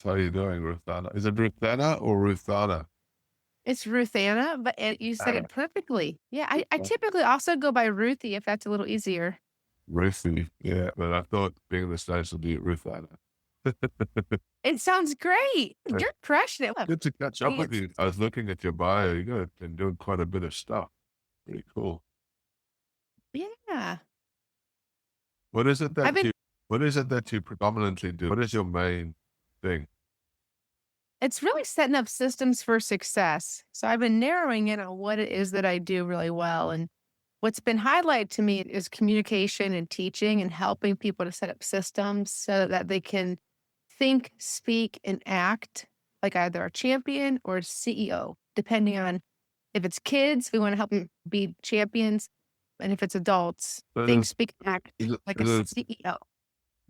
How are you doing, Ruth Anna? Is it Ruth Anna or Ruth Anna? It's Ruth Anna, but you said Anna. it perfectly. Yeah, I typically also go by Ruthie if that's a little easier. Ruthie, yeah. But I thought being this nice would be Ruth Anna. It sounds great. Hey, You're crushing it. good to catch up with Pants. you. I was looking at your bio. You guys have been doing quite a bit of stuff. Pretty cool. Yeah. What is it I've that been, you predominantly do? What is your main thing? it's really setting up systems for success. So I've been narrowing in on what it is that I do really well. And what's been highlighted to me is communication and teaching and helping people to set up systems so that they can think, speak, and act like either a champion or a CEO, depending on if it's kids, we want to help them be champions. And if it's adults, So think, speak, and act like a is it CEO.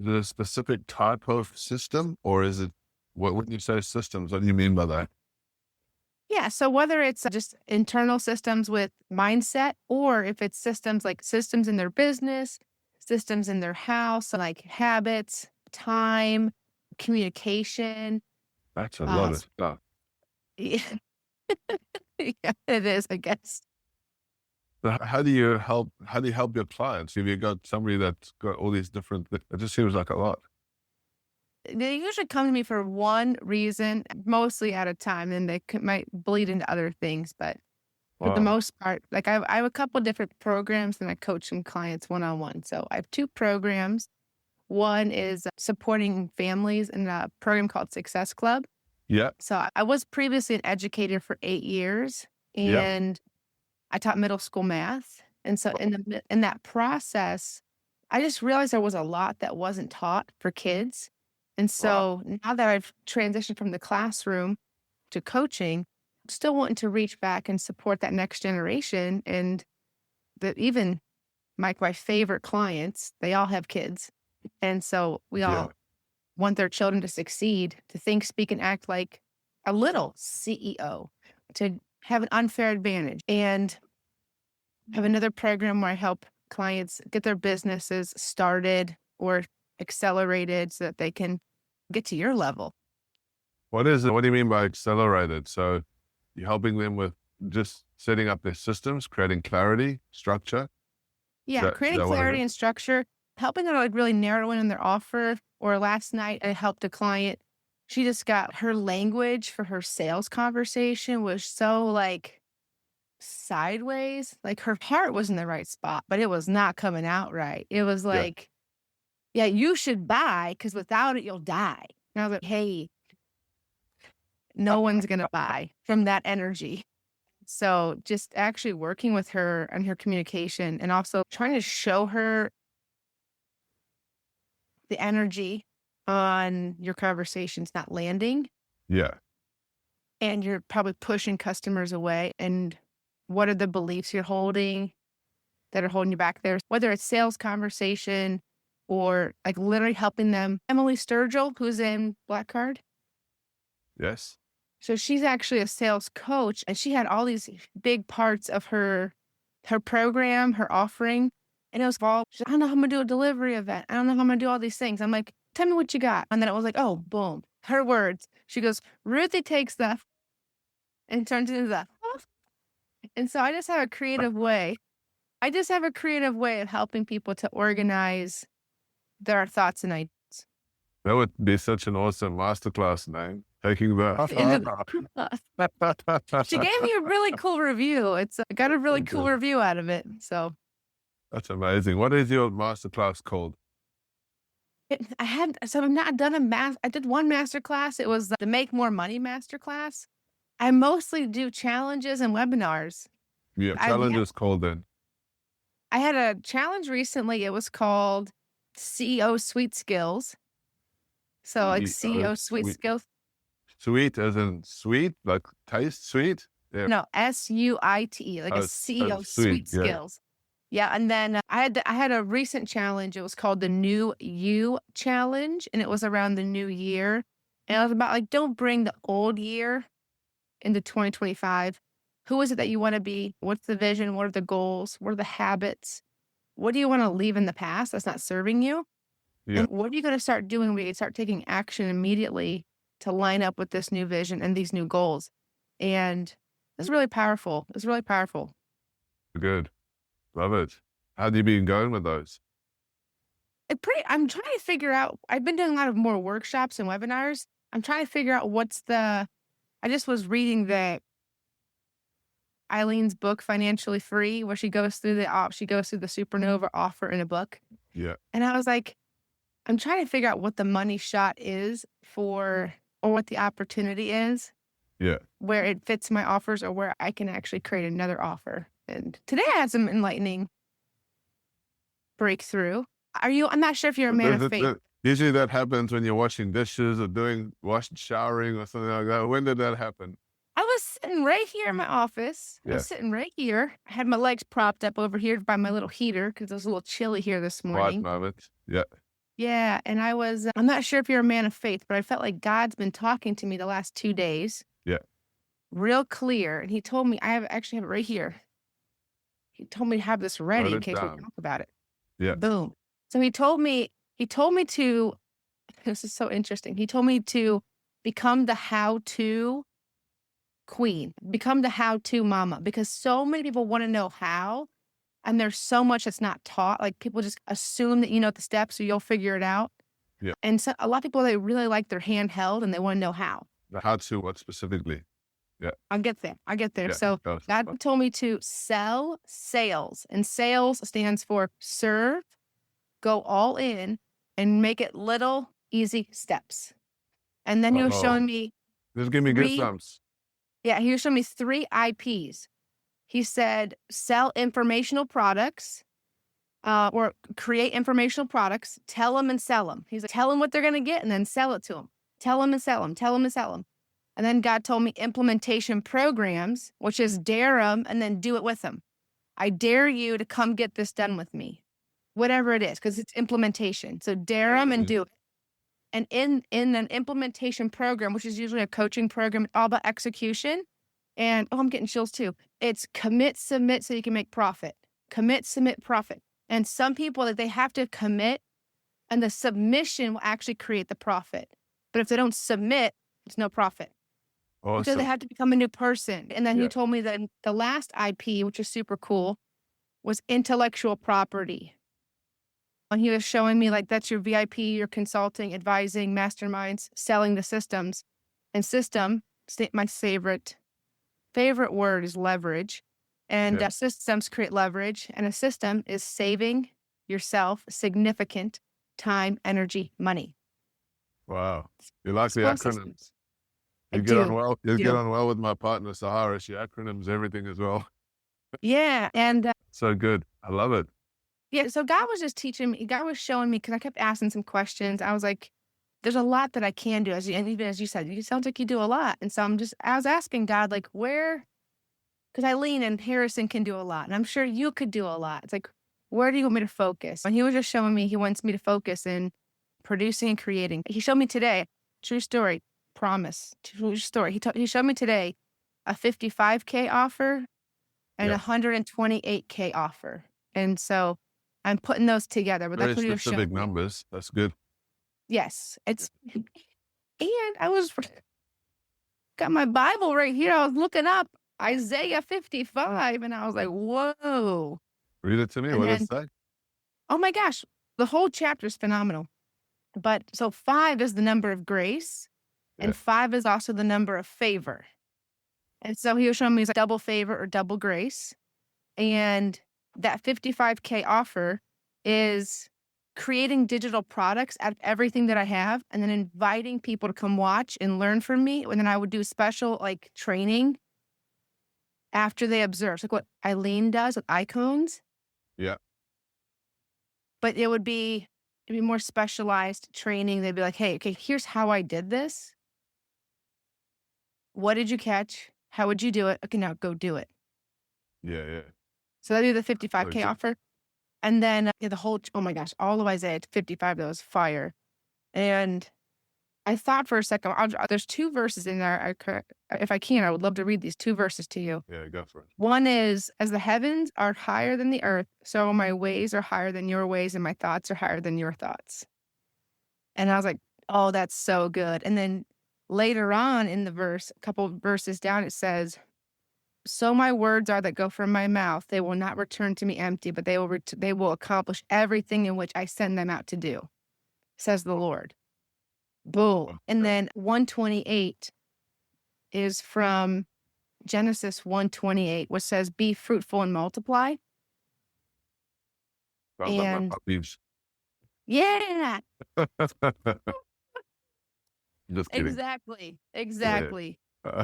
the specific type of system, or is it what when you say systems? What do you mean by that? Yeah. So whether it's just internal systems with mindset, or if it's systems like systems in their business, systems in their house, so like habits, time, communication. That's a lot Uh, of stuff. yeah, yeah, it is, I guess. So how do you help? How do you help your clients? If you got somebody that's got all these different, it just seems like a lot. They usually come to me for one reason, mostly at a time, and they might bleed into other things. But for the Wow. most part, like I have a couple different programs, and I coach some clients one on one. So I have two programs. One is supporting families in a program called Success Club. Yeah. So I was previously an educator for 8 years, Yeah. and I taught middle school math. And so in that process, I just realized there was a lot that wasn't taught for kids. And Wow. so now that I've transitioned from the classroom to coaching, I'm still wanting to reach back and support that next generation. And that even my favorite clients, they all have kids. And so we Yeah. all want their children to succeed, to think, speak, and act like a little CEO, to have an unfair advantage. And I have another program where I help clients get their businesses started or accelerated so that they can get to your level. What is it? What do you mean by accelerated? So you're helping them with just setting up their systems, creating clarity, structure. Yeah, Is creating that what it clarity is? and structure, helping them like really narrow in on their offer. Or last night, I helped a client. She just got her language for her sales conversation was so like sideways. Like her heart was in the right spot, but it was not coming out right. It was Yeah. like, yeah, you should buy because without it, you'll die. And I was like, hey, no one's going to buy from that energy. So just actually working with her and her communication and also trying to show her the energy on your conversations not landing Yeah. and you're probably pushing customers away. And what are the beliefs you're holding that are holding you back there? Whether it's sales conversation or like literally helping them. Emily Sturgill, who's in Black Card. Yes. So she's actually a sales coach and she had all these big parts of her program, her offering. And it was all, I don't know how I'm gonna do a delivery event. I don't know how I'm gonna do all these things. I'm like, tell me what you got. And then it was like, oh, boom. Her words. She goes, Ruthie takes the and turns it into the. And so I just have a creative way. I just have a creative way of helping people to organize their thoughts and ideas That would be such an awesome masterclass name. Taking into the the class. She gave me a really cool review. I got a really cool review out of it. So That's amazing. What is your masterclass called? I've not done a math. I did one master class. It was the Make More Money master class. I mostly do challenges and webinars. Yeah, I challenge is called then. I had a challenge recently. It was called CEO Sweet Skills. So like CEO Sweet Sweet. Skills. Sweet as in sweet, like taste sweet. Yeah. No, SUITE, like a CEO Sweet. Sweet Yeah. Skills. Yeah, and then I had a recent challenge. It was called the New You Challenge, and it was around the new year. And it was about like don't bring the old year into 2025. Who is it that you want to be? What's the vision? What are the goals? What are the habits? What do you want to leave in the past that's not serving you? Yeah. And what are you going to start doing when you start taking action immediately to line up with this new vision and these new goals. And it's really powerful. It's really powerful. Good. Love it. How have you been going with those? I'm trying to figure out, I've been doing a lot of more workshops and webinars. I'm trying to figure out I just was reading Eileen's book, Financially Free, where she goes through she goes through the supernova offer in a book. Yeah. And I was like, I'm trying to figure out what the money shot is or what the opportunity is, Yeah. where it fits my offers or where I can actually create another offer. And today I had some enlightening breakthrough. I'm not sure if you're a man of faith. Usually that happens when you're washing dishes or showering or something like that. When did that happen? I was sitting right here in my office. I Yeah. was sitting right here. I had my legs propped up over here by my little heater because it was a little chilly here this Quiet morning. moment. Yeah. Yeah. And I'm not sure if you're a man of faith, but I felt like God's been talking to me the last 2 days. Yeah. Real clear. And he told me, actually have it right here. He told me to have this ready in case we talk about it. Yeah. Boom. So he told me to, this is so interesting. He told me to become the how-to queen, become the how-to mama, because so many people want to know how, and there's so much that's not taught. Like people just assume that you know the steps, so you'll figure it out. Yeah. And so a lot of people, they really like their hand held and they want to know how. The how to, what specifically? Yeah. I'll get there. Yeah. So God told me to sell sales, and sales stands for serve, go all in, and make it little easy steps. And then he was showing me. Just give me goosebumps. Yeah, he was showing me 3 IPs. He said, sell informational products, or create informational products, tell them and sell them. He's like, tell them what they're going to get and then sell it to them. Tell them and sell them, tell them and sell them. And then God told me implementation programs, which is dare them and then do it with them. I dare you to come get this done with me, whatever it is, because it's implementation. So dare them and do it. And in an implementation program, which is usually a coaching program, all about execution. And I'm getting chills too. It's commit, submit, so you can make profit. Commit, submit, profit. And some people, like, they have to commit, and the submission will actually create the profit. But if they don't submit, there's no profit. Awesome. So they have to become a new person. And then he told me that the last IP, which is super cool, was intellectual property. And he was showing me, like, that's your VIP, your consulting, advising, masterminds, selling the systems. And my favorite word is leverage. And systems create leverage. And a system is saving yourself significant time, energy, money. Wow. You like the acronyms. Systems. You get on well with my partner, Sahara. She acronyms everything as well. Yeah. And so good. I love it. Yeah. So God was just teaching me. God was showing me, because I kept asking some questions. I was like, there's a lot that I can do. And even as you said, it sounds like you do a lot. And so I was asking God, like, where, because Eileen and Harrison can do a lot. And I'm sure you could do a lot. It's like, where do you want me to focus? And he was just showing me, he wants me to focus in producing and creating. He showed me today, true story, promise, true story. He showed me today a 55K offer and a 128K offer. And so I'm putting those together. But very that's what he was specific showing me. numbers. That's good. Yes. And I got my Bible right here. I was looking up Isaiah 55 and I was like, whoa. Read it to me. What does it say? Oh my gosh. The whole chapter is phenomenal. But so 5 is the number of grace, and 5 is also the number of favor. And so he was showing me like double favor or double grace. And that 55K offer is creating digital products out of everything that I have, and then inviting people to come watch and learn from me. And then I would do special like training after they observe. Like what Eileen does with icons. Yeah. But it'd be more specialized training. They'd be like, hey, okay, here's how I did this. What did you catch? How would you do it? Okay, now go do it. Yeah. So that'd be the 55K offer. And then the whole, oh my gosh, all of Isaiah 55, that was fire. And I thought for a second, there's 2 verses in there. If I can, I would love to read these 2 verses to you. Yeah, go for it. One is, as the heavens are higher than the earth, so my ways are higher than your ways, and my thoughts are higher than your thoughts. And I was like, oh, that's so good. And then later on in the verse, a couple verses down, it says, "So my words are that go from my mouth. They will not return to me empty, but they will accomplish everything in which I send them out to do, says the Lord." Boom. And then 128 is from Genesis 1:28, which says, "Be fruitful and multiply." Sounds like my And puppies. yeah, Just kidding. exactly. Yeah. Exactly.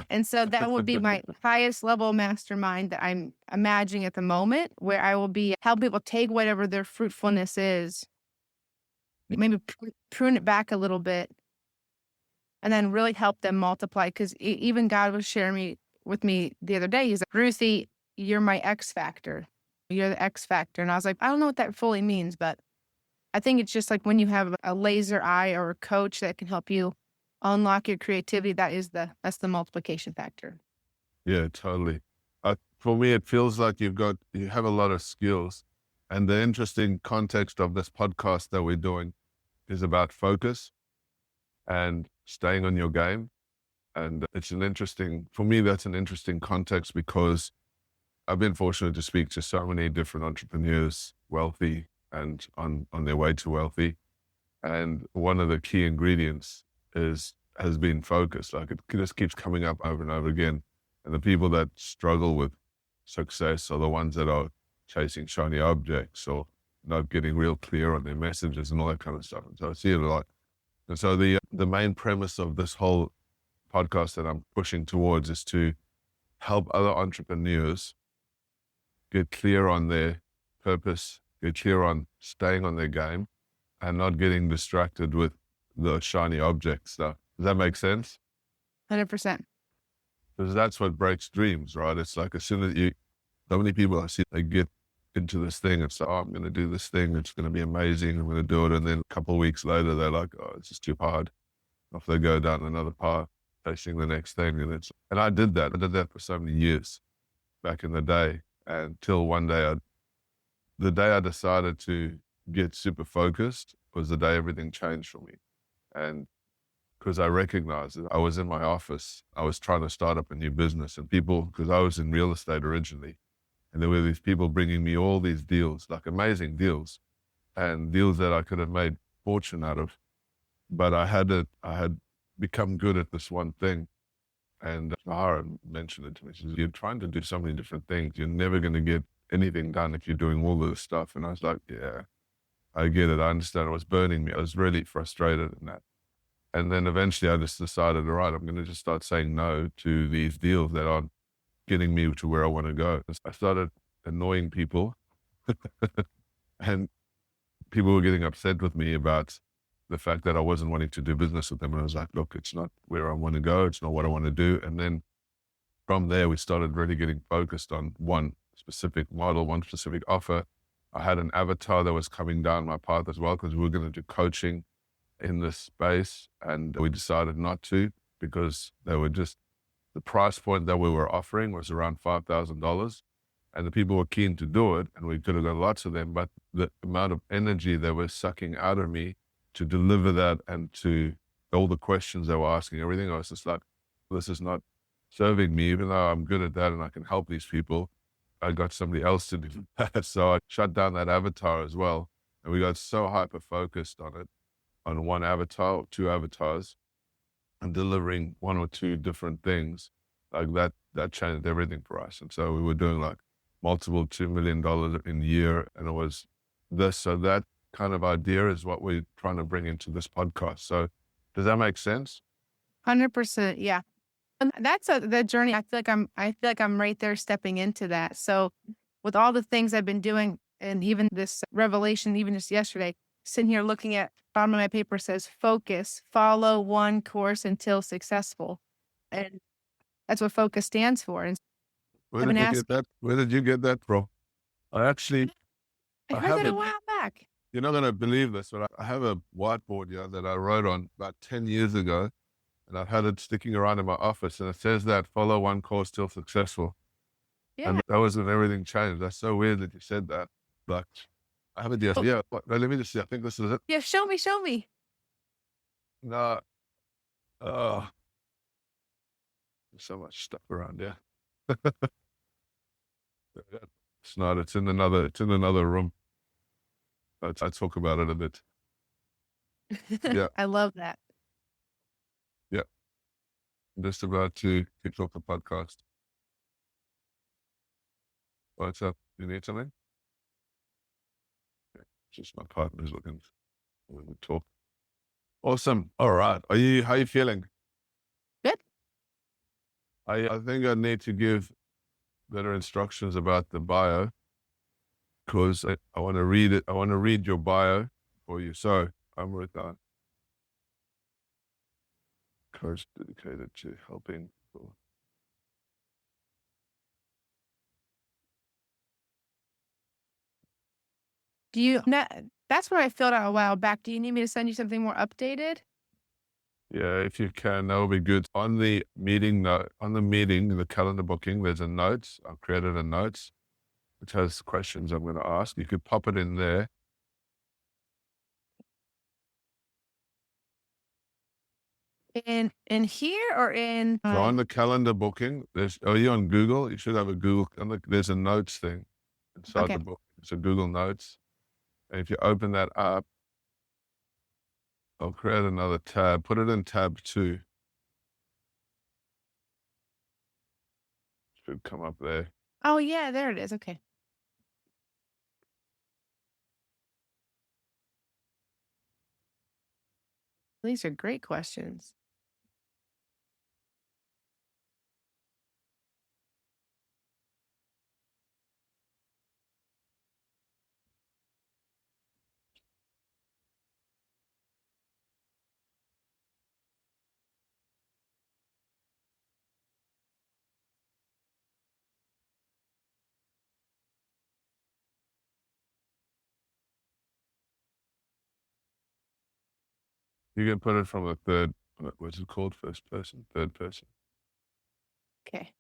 And so that would be my highest level mastermind that I'm imagining at the moment, where I will be help people take whatever their fruitfulness is, maybe prune it back a little bit, and then really help them multiply. Because even God was sharing with me the other day. He's like, "Ruthie, you're my X factor. You're the X factor." And I was like, I don't know what that fully means, but I think it's just like when you have a laser eye or a coach that can help you unlock your creativity. That's the multiplication factor. Yeah, totally. For me, it feels like you have a lot of skills. And the interesting context of this podcast that we're doing is about focus and staying on your game. And for me, that's an interesting context because I've been fortunate to speak to so many different entrepreneurs, wealthy and on their way to wealthy. And one of the key ingredients has been focus. Like it just keeps coming up over and over again. And the people that struggle with success are the ones that are chasing shiny objects or not getting real clear on their messages and all that kind of stuff. And so I see it a lot. And so the main premise of this whole podcast that I'm pushing towards is to help other entrepreneurs get clear on their purpose, get clear on staying on their game and not getting distracted with the shiny object stuff. Does that make sense? 100%. Because that's what breaks dreams, right? It's like as soon as so many people I see, they get into this thing and say, "Oh, I'm going to do this thing. It's going to be amazing. I'm going to do it." And then a couple of weeks later, they're like, "Oh, it's just too hard." Off they go down another path, chasing the next thing. And I did that. I did that for so many years back in the day until one day, the day I decided to get super focused was the day everything changed for me. And because I recognized that I was in my office, I was trying to start up a new business and because I was in real estate originally, and there were these people bringing me all these deals, like amazing deals and deals that I could have made fortune out of. But I had become good at this one thing. And Sahara mentioned it to me. She says, "You're trying to do so many different things. You're never going to get anything done if you're doing all this stuff." And I was like, yeah, I get it. I understand. It was burning me. I was really frustrated in that. And then eventually I just decided, all right, I'm going to just start saying no to these deals that aren't getting me to where I want to go. I started annoying people and people were getting upset with me about the fact that I wasn't wanting to do business with them. And I was like, look, it's not where I want to go. It's not what I want to do. And then from there, we started really getting focused on one specific model, one specific offer. I had an avatar that was coming down my path as well because we were going to do coaching in this space. And we decided not to because the price point that we were offering was around $5,000. And the people were keen to do it. And we could have got lots of them. But the amount of energy they were sucking out of me to deliver that and to all the questions they were asking, everything, I was just like, this is not serving me, even though I'm good at that and I can help these people. I got somebody else to do that. So I shut down that avatar as well. And we got so hyper-focused on it, on one avatar or two avatars, and delivering one or two different things like that changed everything for us. And so we were doing like multiple $2 million in a year. And it was so that kind of idea is what we're trying to bring into this podcast. So does that make sense? 100%. Yeah. And that's the journey. I feel like I'm right there stepping into that. So with all the things I've been doing and even this revelation, even just yesterday, sitting here looking at bottom of my paper says, focus, follow one course until successful. And that's what focus stands for. And Where did you get that? Where did you get that from? I heard that a while back. You're not going to believe this, but I have a whiteboard here that I wrote on about 10 years ago, and I've had it sticking around in my office, and it says that follow one course till successful. Yeah. And that was when everything changed. That's so weird that you said that. But I have a deal. Yeah, let me just see. I think this is it. Yeah, show me. No. so much stuff around here. Yeah. It's not. It's in another. It's in another room. I talk about it a bit. Yeah, I love that. yeah. I'm just about to kick off the podcast. What's up? You need something? Okay. Just my partner's looking. We would talk. Awesome. All right. Are you? How are you feeling? Good. I think I need to give better instructions about the bio because I want to read it. I want to read your bio for you. So I'm Ruth Anna, coach dedicated to helping people. Do you no, that's what I filled out a while back. Do you need me to send you something more updated? Yeah, if you can, that will be good. On the meeting note, on the meeting, the calendar booking, there's a notes. I've created a notes which has questions I'm going to ask. You could pop it in there. In here or in So on the calendar booking, are you on Google? You should have a Google, there's a notes thing inside okay. the book. It's a Google Notes. And if you open that up, I'll create another tab, put it in tab 2. Should come up there. Oh yeah, there it is. Okay. These are great questions. You can put it from a third, what's it called? First person, third person. Okay.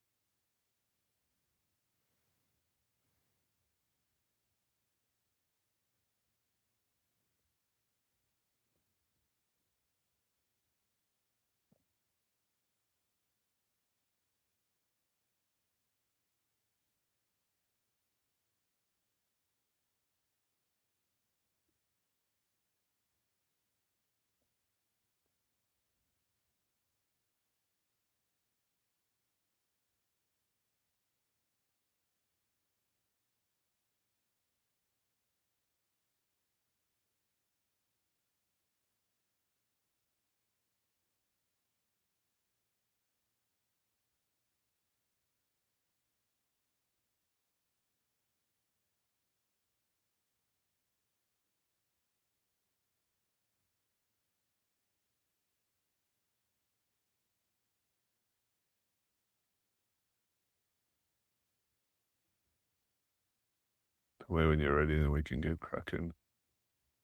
When you're ready, then we can get cracking.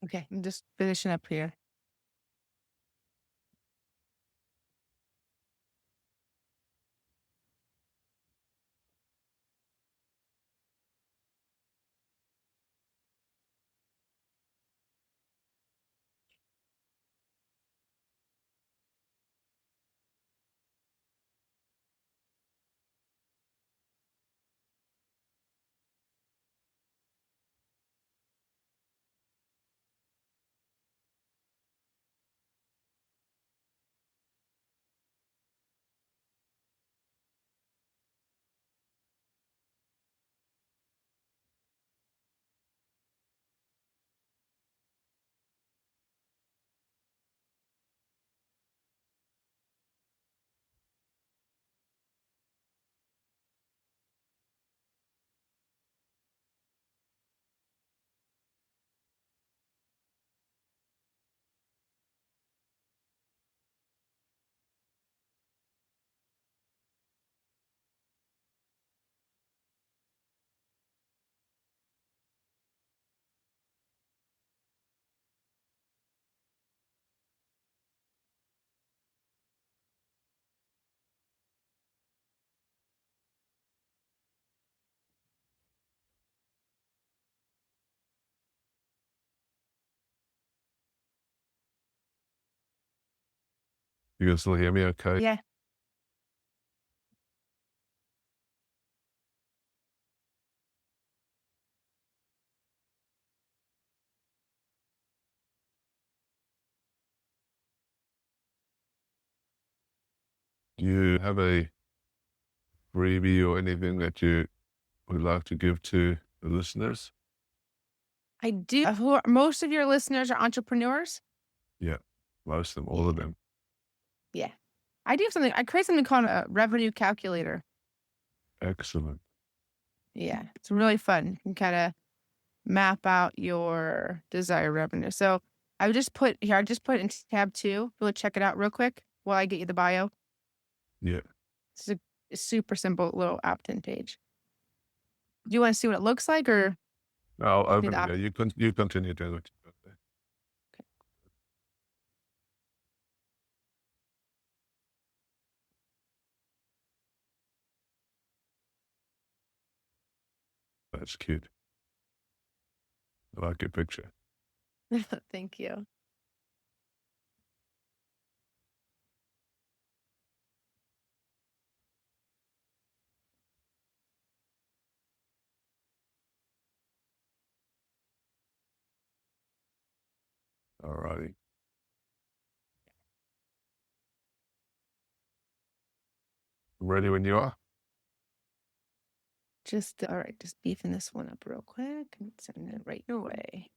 Okay. I'm just finishing up here. You can still hear me okay? Yeah. Do you have a freebie or anything that you would like to give to the listeners? I do. Most of your listeners are entrepreneurs? Yeah, most of them, all of Yeah. them. Yeah. I do have something. I create something called a revenue calculator. Excellent. Yeah. It's really fun. You can kind of map out your desired revenue. So I just put it in tab 2. We'll check it out real quick while I get you the bio. Yeah. It's a super simple little opt-in page. Do you want to see what it looks like or I'll give me open the it. Yeah, you continue doing what you've got there. That's cute. I like your picture. Thank you. All righty. Ready when you are? All right, just beefing this one up real quick and sending it right your way.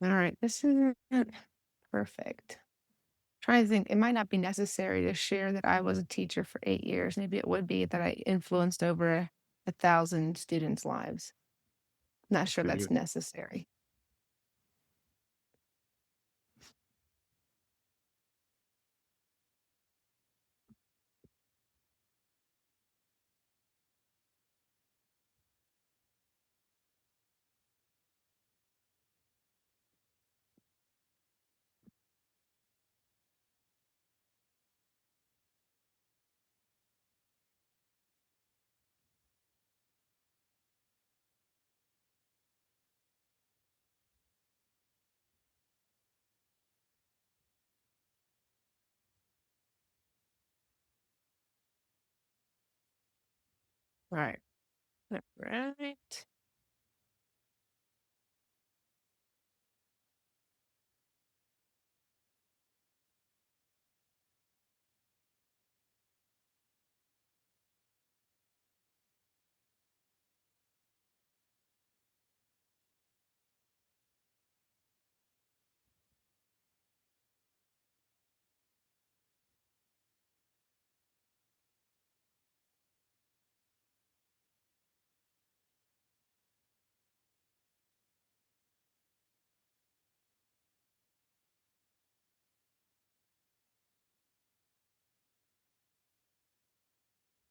All right, this is perfect. Trying to think, it might not be necessary to share that I was a teacher for 8 years. Maybe it would be that I influenced over 1,000 students' lives. Not sure For you. that's necessary. All right. All right.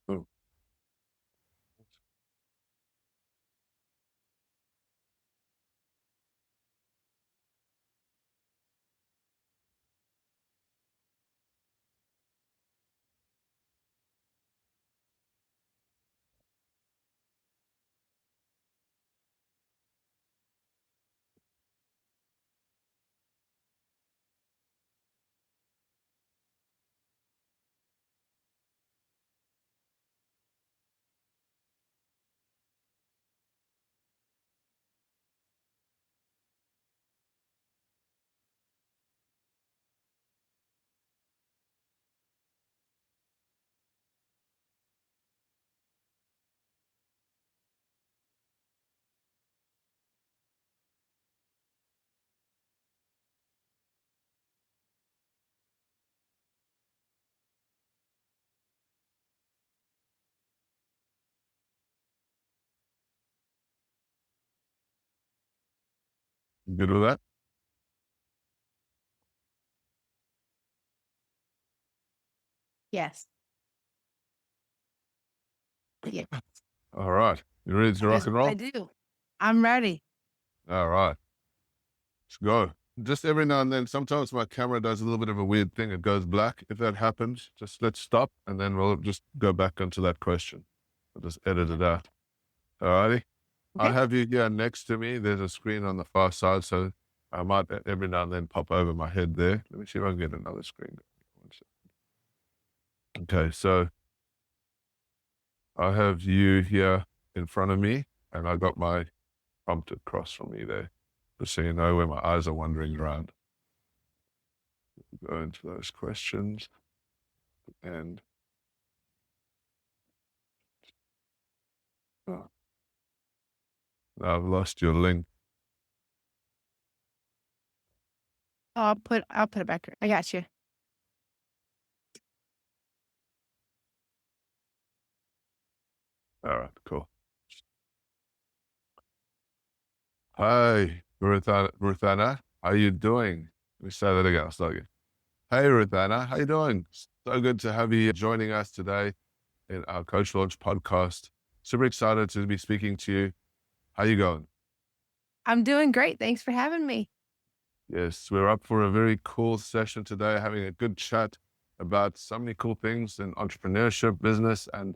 Oh, you good with that? Yes. Yeah. All right. You ready to rock and I roll? do. I'm ready. All right. Let's go. Just every now and then, sometimes my camera does a little bit of a weird thing. It goes black. If that happens, just let's stop and then we'll just go back onto that question. I'll just edit it out. All righty. I Okay. have you here next to me. There's a screen on the far side. So I might every now and then pop over my head there. Let me see if I can get another screen. One second. Okay, so I have you here in front of me, and I got my prompt across from me there, just so you know where my eyes are wandering around. Go into those questions, and oh, now I've lost your link. I'll put it back. I got you. All right, cool. Hi, Ruthanna. How you doing? Let me say that again. I'll start again. Hey, Ruthanna. How you doing? So good to have you joining us today in our Coach Launch podcast. Super excited to be speaking to you. How you going? I'm doing great. Thanks for having me. Yes, we're up for a very cool session today, having a good chat about so many cool things in entrepreneurship, business, and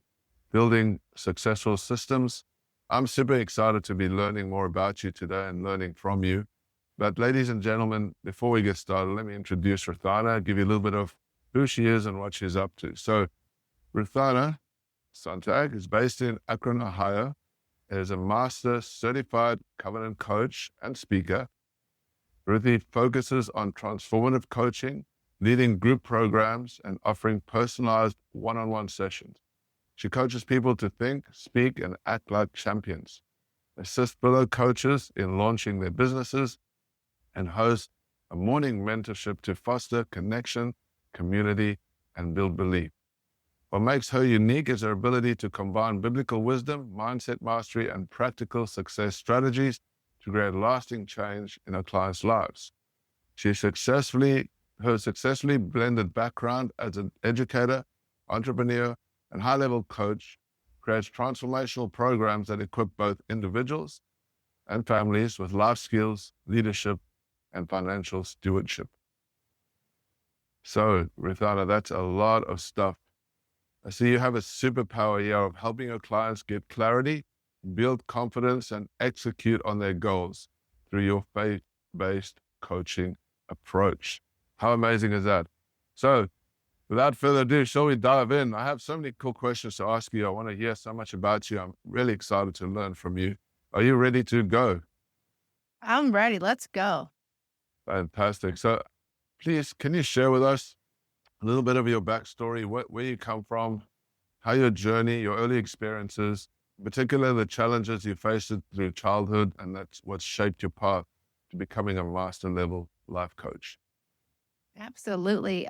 building successful systems. I'm super excited to be learning more about you today and learning from you. But ladies and gentlemen, before we get started, let me introduce Ruthanna, give you a little bit of who she is and what she's up to. So Ruthanna Sonntag is based in Akron, Ohio, and is a master certified covenant coach and speaker. Ruthie focuses on transformative coaching, leading group programs, and offering personalized one-on-one sessions. She coaches people to think, speak, and act like champions, assists fellow coaches in launching their businesses, and hosts a morning mentorship to foster connection, community, and build belief. What makes her unique is her ability to combine biblical wisdom, mindset mastery, and practical success strategies to create lasting change in her clients' lives. Her successfully blended background as an educator, entrepreneur, and high-level coach creates transformational programs that equip both individuals and families with life skills, leadership, and financial stewardship. So, Ruthanna, that's a lot of stuff. I see you have a superpower here of helping your clients get clarity, build confidence, and execute on their goals through your faith-based coaching approach. How amazing is that? So, without further ado, shall we dive in? I have so many cool questions to ask you. I want to hear so much about you. I'm really excited to learn from you. Are you ready to go? I'm ready. Let's go. Fantastic. So please, can you share with us a little bit of your backstory, where you come from, how your journey, your early experiences, particularly the challenges you faced through childhood, and that's what shaped your path to becoming a master level life coach? Absolutely.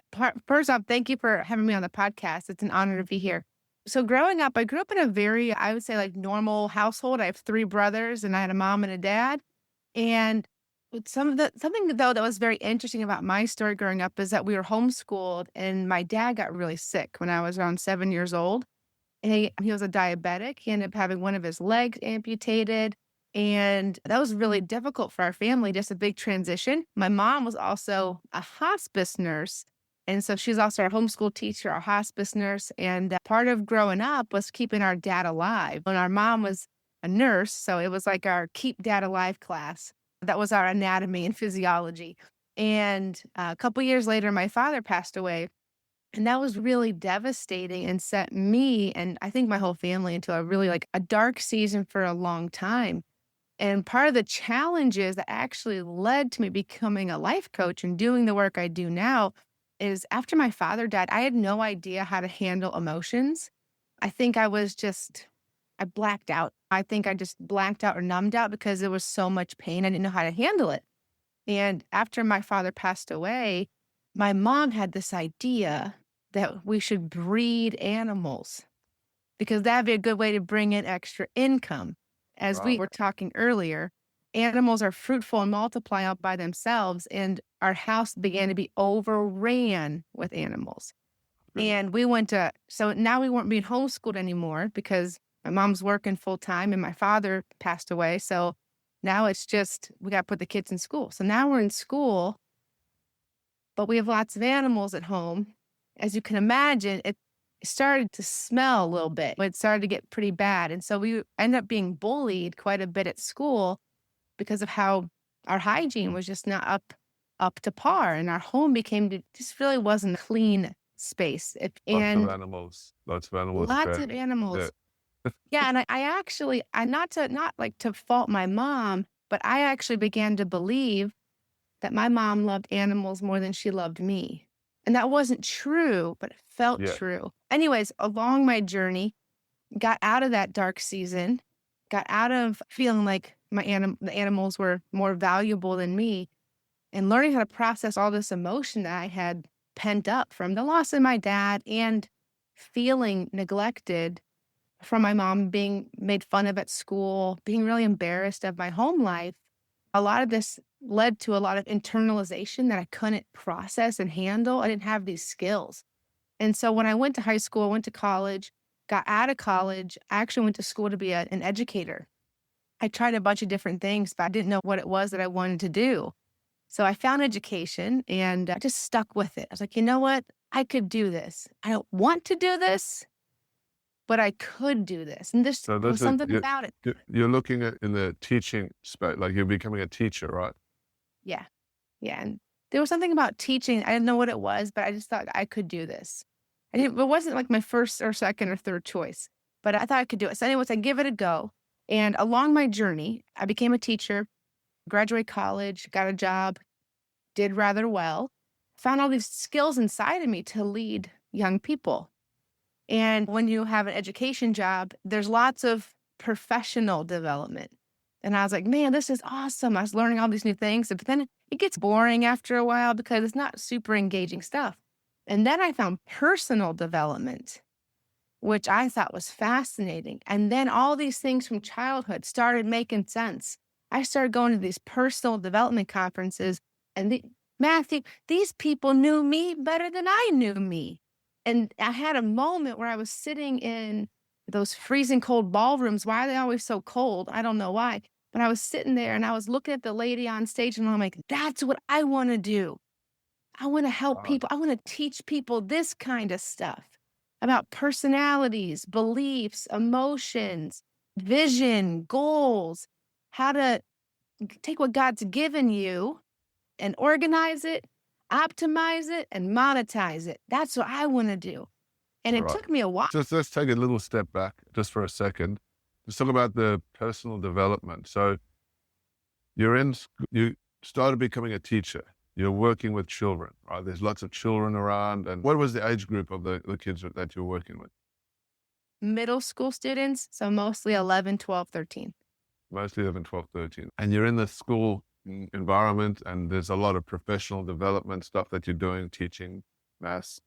First off, thank you for having me on the podcast. It's an honor to be here. So growing up, I grew up in a very, I would say, like normal household. I have three brothers and I had a mom and a dad. And something though that was very interesting about my story growing up is that we were homeschooled and my dad got really sick when I was around 7 years old. And he was a diabetic. He ended up having one of his legs amputated. And that was really difficult for our family, just a big transition. My mom was also a hospice nurse. And so she's also our homeschool teacher, our hospice nurse. And part of growing up was keeping our dad alive. And our mom was a nurse. So it was like our keep dad alive class. That was our anatomy and physiology. And a couple years later, my father passed away. And that was really devastating and set me and I think my whole family into a really like a dark season for a long time. And part of the challenges that actually led to me becoming a life coach and doing the work I do now is after my father died, I had no idea how to handle emotions. I think I blacked out. I think I just blacked out or numbed out because there was so much pain. I didn't know how to handle it. And after my father passed away, my mom had this idea that we should breed animals because that'd be a good way to bring in extra income. As we Wow. were talking earlier, animals are fruitful and multiply out by themselves, and our house began to be overran with animals. Good. And so now we weren't being homeschooled anymore because my mom's working full time and my father passed away. So now it's just, we got to put the kids in school. So now we're in school, but we have lots of animals at home. As you can imagine, it started to smell a little bit. It started to get pretty bad. And so we ended up being bullied quite a bit at school because of how our hygiene was just not up to par, and our home just really wasn't a clean space. Lots of And animals. Lots of animals. lots Okay. of Yeah. animals. Yeah, and I actually I not like to fault my mom, but I actually began to believe that my mom loved animals more than she loved me. And that wasn't true, but it felt Yeah. true. Anyways, along my journey, got out of that dark season, got out of feeling like the animals were more valuable than me, and learning how to process all this emotion that I had pent up from the loss of my dad and feeling neglected from my mom, being made fun of at school, being really embarrassed of my home life. A lot of this led to a lot of internalization that I couldn't process and handle. I didn't have these skills. And so when I went to high school, went to college, got out of college, I actually went to school to be an educator. I tried a bunch of different things, but I didn't know what it was that I wanted to do. So I found education and I just stuck with it. I was like, you know what? I could do this. I don't want to do this, but I could do this. And So there was that's it. something about it. You're looking at in the teaching space, like you're becoming a teacher, right? Yeah. Yeah. And there was something about teaching. I didn't know what it was, but I just thought I could do this. It wasn't like my first or second or third choice, but I thought I could do it. So, anyways, I give it a go. And along my journey, I became a teacher, graduated college, got a job, did rather well, found all these skills inside of me to lead young people. And when you have an education job, there's lots of professional development. And I was like, man, this is awesome. I was learning all these new things. But then it gets boring after a while because it's not super engaging stuff. And then I found personal development, which I thought was fascinating. And then all these things from childhood started making sense. I started going to these personal development conferences, and Matthew, these people knew me better than I knew me. And I had a moment where I was sitting in those freezing cold ballrooms. Why are they always so cold? I don't know why. But I was sitting there and I was looking at the lady on stage and I'm like, that's what I want to do. I want to help Right. people. I want to teach people this kind of stuff about personalities, beliefs, emotions, vision, goals, how to take what God's given you and organize it, optimize it, and monetize it. That's what I want to do. And it Right. took me a while. Just let's take a little step back just for a second. Let's talk about the personal development. So you started becoming a teacher. You're working with children, right? There's lots of children around. And what was the age group of the kids that you're working with? Middle school students, so mostly 11, 12, 13. Mostly 11, 12, 13. And you're in the school environment and there's a lot of professional development stuff that you're doing, teaching maths,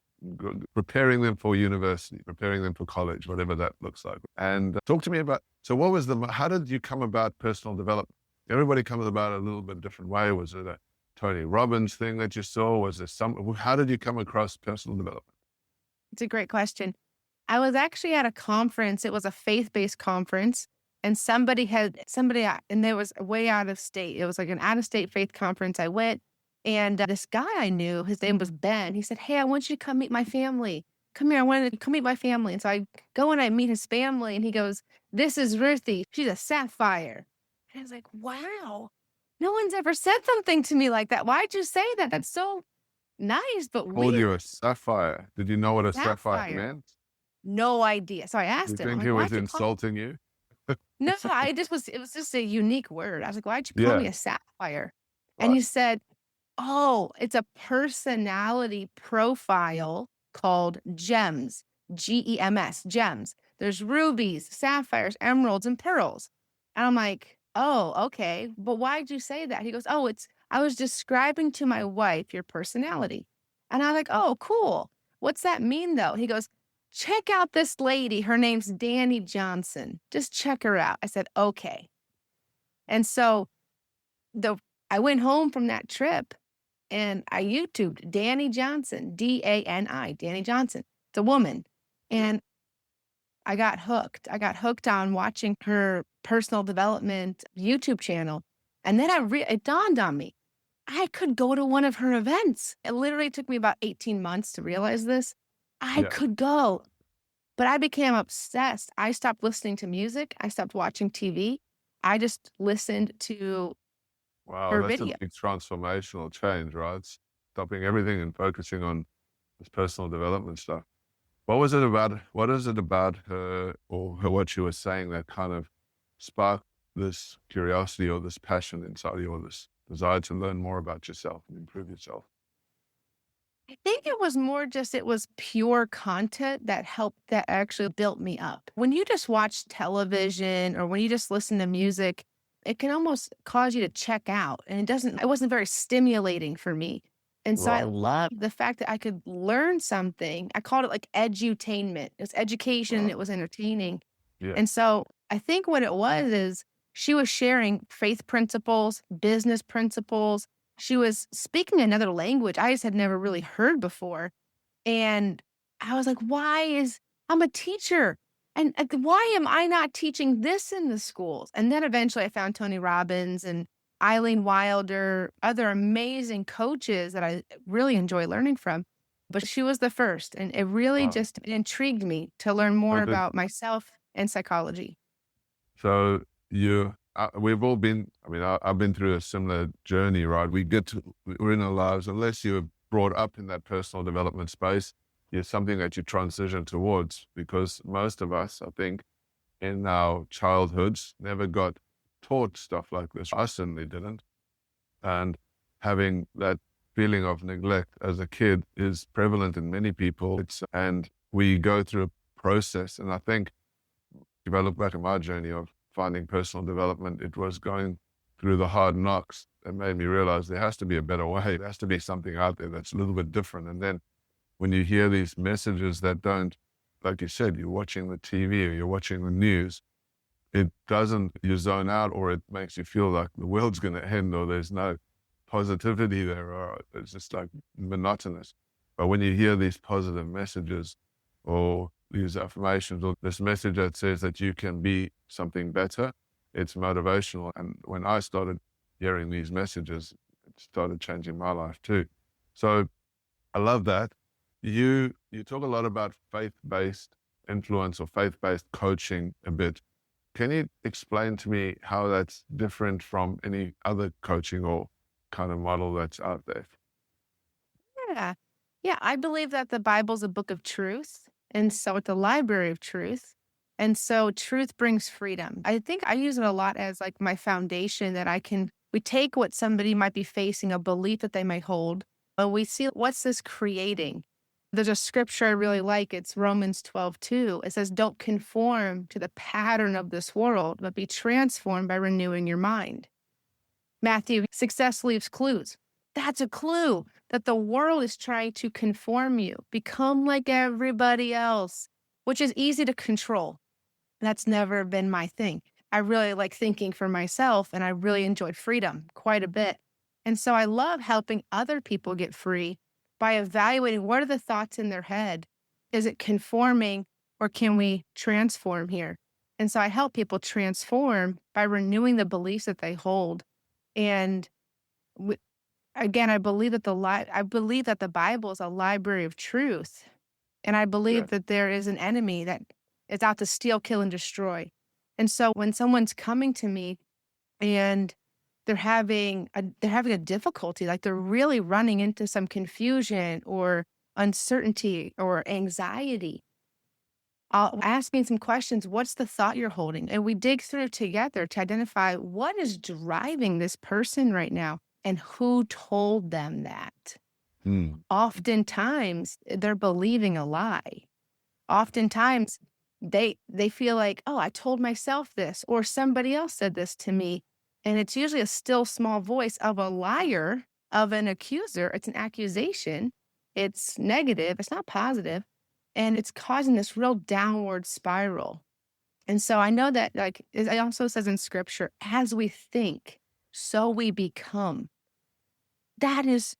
preparing them for university, preparing them for college, whatever that looks like. And talk to me about, so how did you come about personal development? Everybody comes about it a little bit different way. Was it a Tony Robbins thing that you saw? Was there how did you come across personal development? It's a great question. I was actually at a conference. It was a faith-based conference, and and there was way out of state. It was like an out-of-state faith conference. I went, and this guy I knew, his name was Ben. He said, "Hey, I want you to come meet my family. Come here. I want to come meet my family." And so I go and I meet his family, and he goes, "This is Ruthie. She's a sapphire." And I was like, "Wow, no one's ever said something to me like that. Why'd you say that? That's so nice, but Called you weird." a sapphire. Did you know what a sapphire Sapphire. meant? No idea. So I You asked him, I'm think like, he was "Why'd you call?" insulting you? No, it was just a unique word. I was like, "Why'd you call Yeah, me a sapphire?" And right. he said, "Oh, it's a personality profile called GEMS, GEMS, GEMS. There's rubies, sapphires, emeralds, and pearls." And I'm like, "Oh, okay. But why'd you say that?" He goes, "Oh, I was describing to my wife your personality." And I'm like, "Oh, cool. What's that mean though?" He goes, "Check out this lady. Her name's Danny Johnson. Just check her out." I said, "Okay." And so the I went home from that trip and I YouTubed Danny Johnson, Dani, Danny Johnson. It's a woman. And I got hooked. I got hooked on watching her personal development YouTube channel. And then it dawned on me, I could go to one of her events. It literally took me about 18 months to realize this. I Yeah. could go. But I became obsessed. I stopped listening to music. I stopped watching TV. I just listened to Wow, her that's a video. big transformational change, right? Stopping everything and focusing on this personal development stuff. What was it about? What is it about her or her, what she was saying that kind of sparked this curiosity or this passion inside you, or this desire to learn more about yourself and improve yourself? I think it was more just it was pure content that helped that actually built me up. When you just watch television or when you just listen to music, it can almost cause you to check out, and it wasn't very stimulating for me. And so I Right. love the fact that I could learn something. I called it like edutainment. It was education, it Right. was entertaining. Yeah. And so I think what it was is she was sharing faith principles, business principles. She was speaking another language I just had never really heard before. And I was like, I'm a teacher. And why am I not teaching this in the schools? And then eventually I found Tony Robbins and Eileen Wilder, other amazing coaches that I really enjoy learning from. But she was the first. And it really Wow. just intrigued me to learn more So did about myself and psychology. so you we've all been, I mean, I've been through a similar journey, right? We're in our lives, unless you're brought up in that personal development space, it's something that you transition towards, because most of us, I think, in our childhoods never got taught stuff like this. I certainly didn't. And having that feeling of neglect as a kid is prevalent in many people. And we go through a process. And I think if I look back at my journey of finding personal development, it was going through the hard knocks that made me realize there has to be a better way. There has to be something out there that's a little bit different. And then when you hear these messages that don't, like you said, you're watching the TV or you're watching the news, it doesn't, you zone out, or it makes you feel like the world's going to end, or there's no positivity there, or it's just like monotonous. But when you hear these positive messages or these affirmations or this message that says that you can be something better, it's motivational. And when I started hearing these messages, it started changing my life too. So I love that. You talk a lot about faith-based influence or faith-based coaching a bit. Can you explain to me how that's different from any other coaching or kind of model that's out there? Yeah. Yeah, I believe that the Bible's a book of truth, and so it's a library of truth. And so truth brings freedom. I think I use it a lot as like my foundation that we take what somebody might be facing, a belief that they might hold, and we see what's this creating. There's a scripture I really like. It's Romans 12:2. It says, don't conform to the pattern of this world, but be transformed by renewing your mind. Matthew, success leaves clues. That's a clue that the world is trying to conform you, become like everybody else, which is easy to control. That's never been my thing. I really like thinking for myself and I really enjoy freedom quite a bit. And so I love helping other people get free by evaluating what are the thoughts in their head? Is it conforming or can we transform here? And so I help people transform by renewing the beliefs that they hold. And w- again, I believe that the Bible is a library of truth, and I Yeah, believe that there is an enemy that is out to steal, kill, and destroy. And so when someone's coming to me and they're having a difficulty, like they're really running into some confusion or uncertainty or anxiety, I'll ask me some questions. What's the thought you're holding? And we dig through together to identify what is driving this person right now and who told them that. mm, Oftentimes, they're believing a lie. Oftentimes, they feel like, "Oh, I told myself this," or somebody else said this to me. And it's usually a still small voice of a liar, of an accuser. It's an accusation. It's negative. It's not positive, and it's causing this real downward spiral. And so I know that, like, it also says in scripture, "As we think, so we become." That is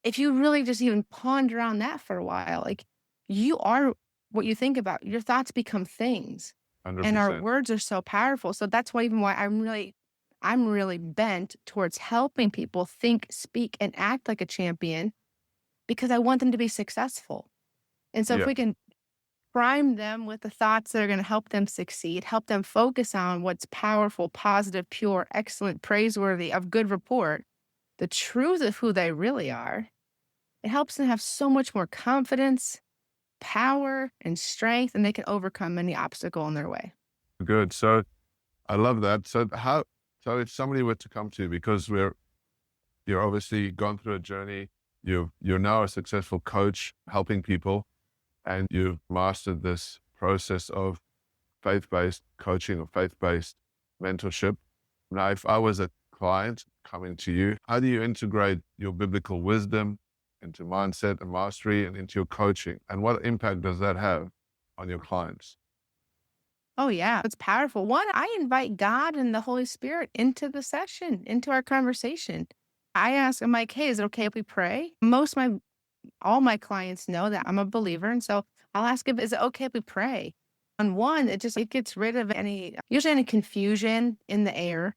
if you really just even ponder on that for a while, like, you are what you think about. Your thoughts become things, and our 100%. words are so powerful. So that's why I'm really bent towards helping people think, speak, and act like a champion because I want them to be successful. And so if Yeah. we can prime them with the thoughts that are going to help them succeed, help them focus on what's powerful, positive, pure, excellent, praiseworthy, of good report, the truth of who they really are. It helps them have so much more confidence, power, and strength, and they can overcome any obstacle in their way. Good. So I love that. So if somebody were to come to you, because you're obviously gone through a journey, you're now a successful coach helping people, and you've mastered this process of faith-based coaching or faith-based mentorship. Now, if I was a client coming to you, how do you integrate your biblical wisdom into mindset and mastery and into your coaching? And what impact does that have on your clients? Oh, yeah, it's powerful. One, I invite God and the Holy Spirit into the session, into our conversation. I ask, I'm like, hey, is it okay if we pray? All my clients know that I'm a believer. And so I'll ask if, is it okay if we pray? And one, it gets rid of usually any confusion in the air,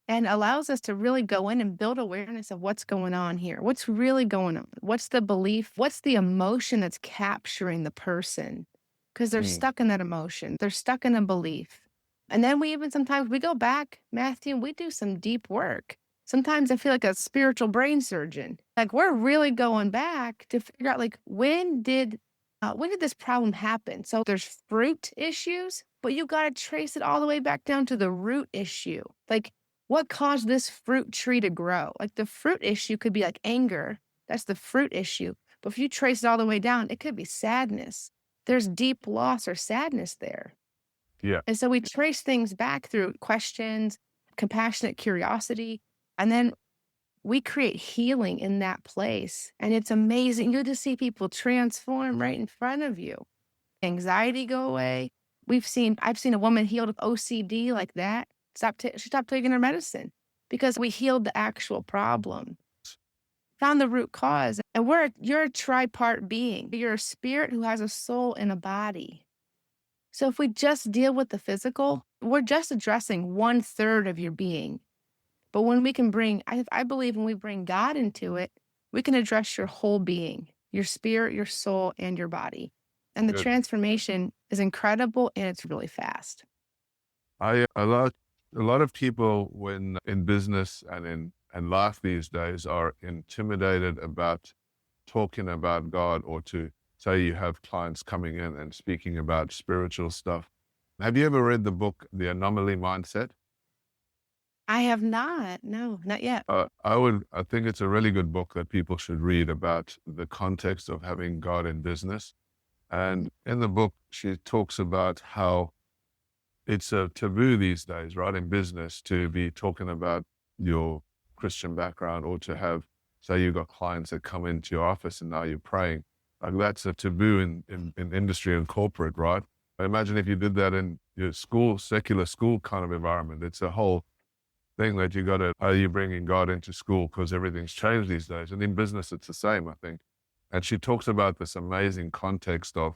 and allows us to really go in and build awareness of what's going on here. What's really going on? What's the belief? What's the emotion that's capturing the person? Because they're Mm, stuck in that emotion. They're stuck in a belief. And then sometimes we go back, Matthew, we do some deep work. Sometimes I feel like a spiritual brain surgeon. Like we're really going back to figure out like when did this problem happen? So there's fruit issues, but you got to trace it all the way back down to the root issue. Like what caused this fruit tree to grow? Like the fruit issue could be like anger. That's the fruit issue. But if you trace it all the way down, it could be sadness. There's deep loss or sadness there. yeah, And so we trace things back through questions, compassionate curiosity, and then we create healing in that place. And it's amazing. You just see people transform right in front of you. Anxiety go away. I've seen a woman healed of OCD like that. She stopped taking her medicine because we healed the actual problem, found the root cause. And you're a tripart being. You're a spirit who has a soul and a body. So if we just deal with the physical, we're just addressing 1/3 of your being. But when we can I believe when we bring God into it, we can address your whole being, your spirit, your soul, and your body. And the good. transformation is incredible and it's really fast. A lot of people when in business and in life these days are intimidated about talking about God, or to say you have clients coming in and speaking about spiritual stuff. Have you ever read the book, The Anomaly Mindset? I have not. No, not yet. I think it's a really good book that people should read about the context of having God in business. And in the book, she talks about how it's a taboo these days, right, in business to be talking about your Christian background, or to have, say, you've got clients that come into your office and now you're praying. Like that's a taboo in industry and corporate, right? But imagine if you did that in your school, secular school kind of environment. It's a whole thing that are you bringing God into school? Because everything's changed these days. And in business, it's the same, I think. And she talks about this amazing context of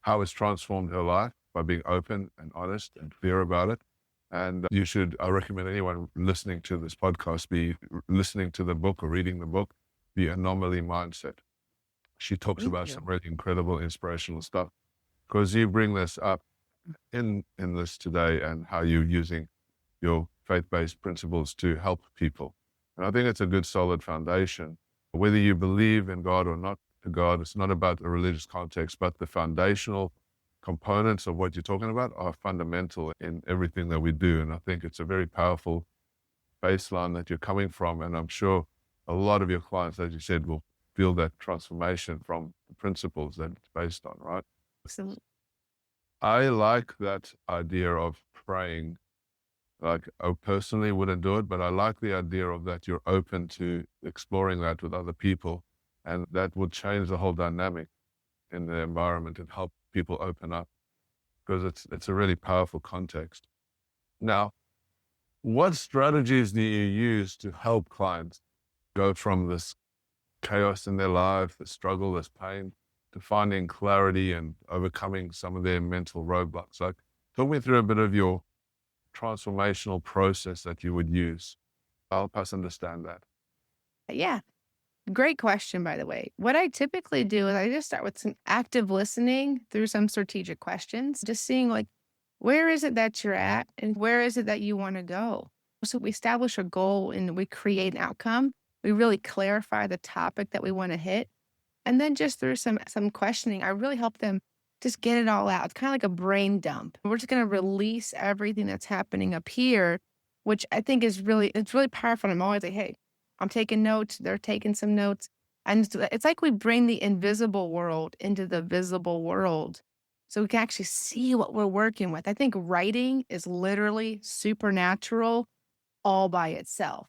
how it's transformed her life by being open and honest and clear about it. And I recommend anyone listening to this podcast be listening to the book or reading the book, The Anomaly Mindset. She talks Thank about you. some really incredible, inspirational stuff. Because you bring this up in this today, and how you're using your faith-based principles to help people. And I think it's a good, solid foundation. Whether you believe in God or not to God, it's not about the religious context, but the foundational components of what you're talking about are fundamental in everything that we do. And I think it's a very powerful baseline that you're coming from. And I'm sure a lot of your clients, as you said, will feel that transformation from the principles that it's based on, right? Excellent. I like that idea of praying. Like, I personally wouldn't do it, but I like the idea of that you're open to exploring that with other people, and that would change the whole dynamic in the environment and help people open up, because it's a really powerful context. Now, what strategies do you use to help clients go from this chaos in their life, the struggle, this pain, to finding clarity and overcoming some of their mental roadblocks? Like, talk me through a bit of your transformational process that you would use. Help us understand that. Yeah. Great question, by the way. What I typically do is I just start with some active listening through some strategic questions, just seeing like, where is it that you're at and where is it that you want to go? So we establish a goal and we create an outcome. We really clarify the topic that we want to hit. And then just through some questioning, I really help them just get it all out. It's kind of like a brain dump. We're just going to release everything that's happening up here, which I think is it's really powerful. I'm always like, hey, I'm taking notes. They're taking some notes. And it's like we bring the invisible world into the visible world so we can actually see what we're working with. I think writing is literally supernatural all by itself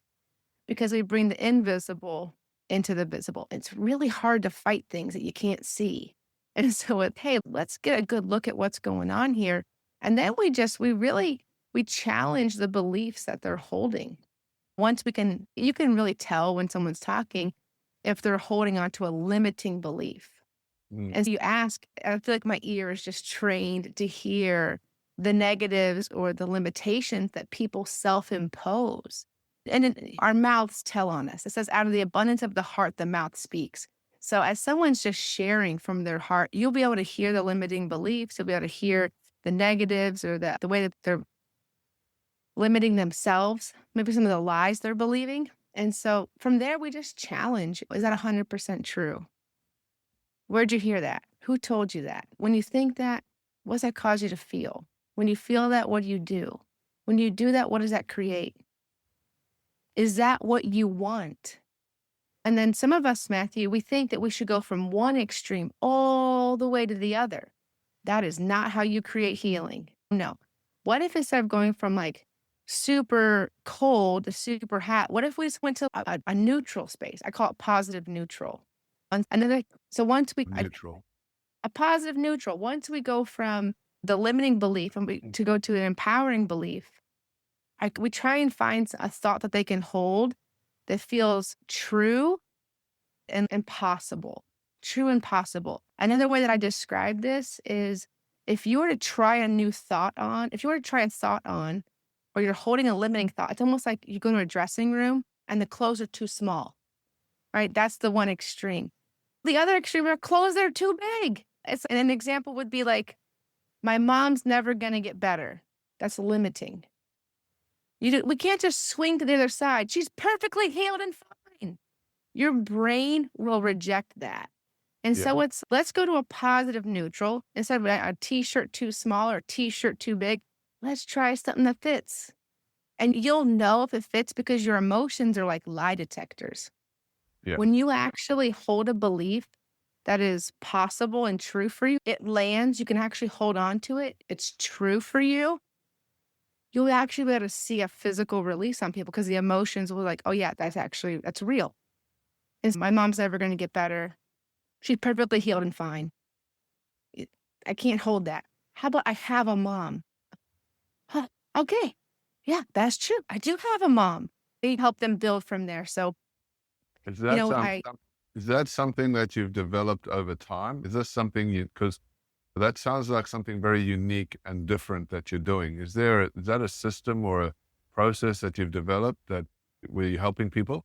because we bring the invisible into the visible. It's really hard to fight things that you can't see. And so hey, let's get a good look at what's going on here. And then we challenge the beliefs that they're holding. Once you can really tell when someone's talking if they're holding on to a limiting belief. Mm. And so you ask, I feel like my ear is just trained to hear the negatives or the limitations that people self-impose. And our mouths tell on us. It says, out of the abundance of the heart, the mouth speaks. So as someone's just sharing from their heart, you'll be able to hear the limiting beliefs. You'll be able to hear the negatives or the way that they're limiting themselves, maybe some of the lies they're believing. And so from there, we just challenge, is that 100% true? Where'd you hear that? Who told you that? When you think that, what does that cause you to feel? When you feel that, what do you do? When you do that, what does that create? Is that what you want? And then some of us, Matthew, we think that we should go from one extreme all the way to the other. That is not how you create healing. No. What if instead of going from like super cold to super hot, what if we just went to a neutral space? I call it positive neutral. So once Neutral. a positive neutral, once we go from the limiting belief to go to an empowering belief, we try and find a thought that they can hold that feels true and possible. True and possible. Another way that I describe this is if you were to try a thought on, or you're holding a limiting thought, it's almost like you go to a dressing room and the clothes are too small, right? That's the one extreme. The other extreme are clothes that are too big. And an example would be like, my mom's never going to get better. That's limiting. We can't just swing to the other side. She's perfectly healed and fine. Your brain will reject that. And so let's go to a positive neutral. Instead of a t-shirt too small or a t-shirt too big, let's try something that fits. And you'll know if it fits because your emotions are like lie detectors. Yeah. When you actually hold a belief that is possible and true for you, it lands, you can actually hold on to it. It's true for you. You'll actually be able to see a physical release on people because the emotions will like, oh yeah, that's real. Is my mom's never going to get better. She's perfectly healed and fine. I can't hold that. How about I have a mom? Huh, okay. Yeah, that's true. I do have a mom. They help them build from there. So, Is you that know, is that something that you've developed over time? Is this something because that sounds like something very unique and different that you're doing. Is that a system or a process that you've developed that where you're helping people?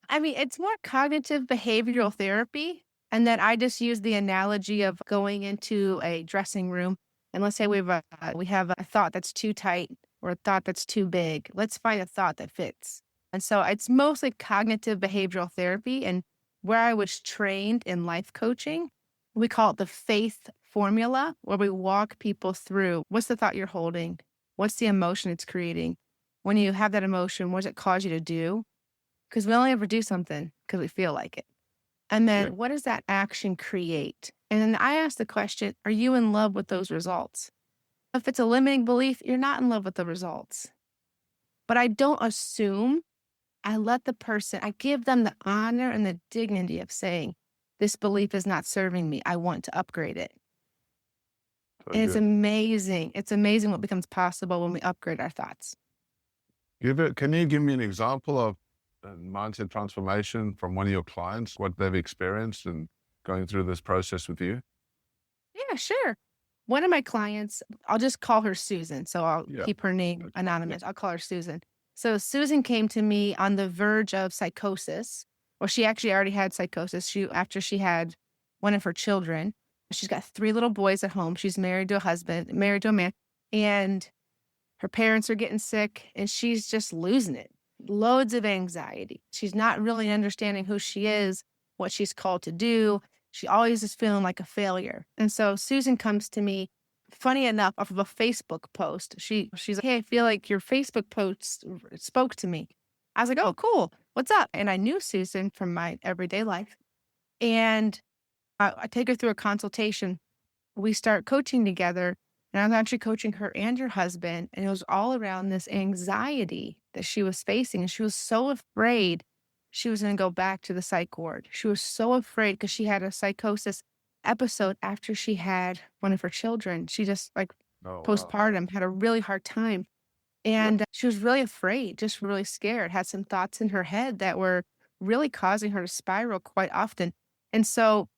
I mean, it's more cognitive behavioral therapy. And then I just use the analogy of going into a dressing room. And let's say we have a thought that's too tight or a thought that's too big. Let's find a thought that fits. And so it's mostly cognitive behavioral therapy. And where I was trained in life coaching, we call it the faith formula, where we walk people through what's the thought you're holding? What's the emotion it's creating? When you have that emotion, what does it cause you to do? Because we only ever do something because we feel like it. And then what does that action create? And then I ask the question, are you in love with those results? If it's a limiting belief, you're not in love with the results. But I don't assume. I give them the honor and the dignity of saying, this belief is not serving me. I want to upgrade it. And it's amazing. It's amazing what becomes possible when we upgrade our thoughts. Can you give me an example of mindset transformation from one of your clients, what they've experienced and going through this process with you? Yeah, sure. One of my clients, I'll just call her Susan. So I'll keep her name anonymous. I'll call her Susan. So Susan came to me on the verge of psychosis. Well, she actually already had psychosis. After she had one of her children, she's got 3 little boys at home. She's married to a husband, married to a man, and her parents are getting sick, and she's just losing it. Loads of anxiety. She's not really understanding who she is, what she's called to do. She always is feeling like a failure. And so Susan comes to me, funny enough, off of a Facebook post. She's like, "Hey, I feel like your Facebook post spoke to me." I was like, "Oh, cool. What's up?" And I knew Susan from my everyday life. And I take her through a consultation. We start coaching together, and I was actually coaching her and her husband, and it was all around this anxiety that she was facing, and she was so afraid she was gonna go back to the psych ward. She was so afraid because she had a psychosis episode after she had one of her children. She just, like, Oh, wow. postpartum, had a really hard time, and she was really afraid, just really scared, had some thoughts in her head that were really causing her to spiral quite often, and so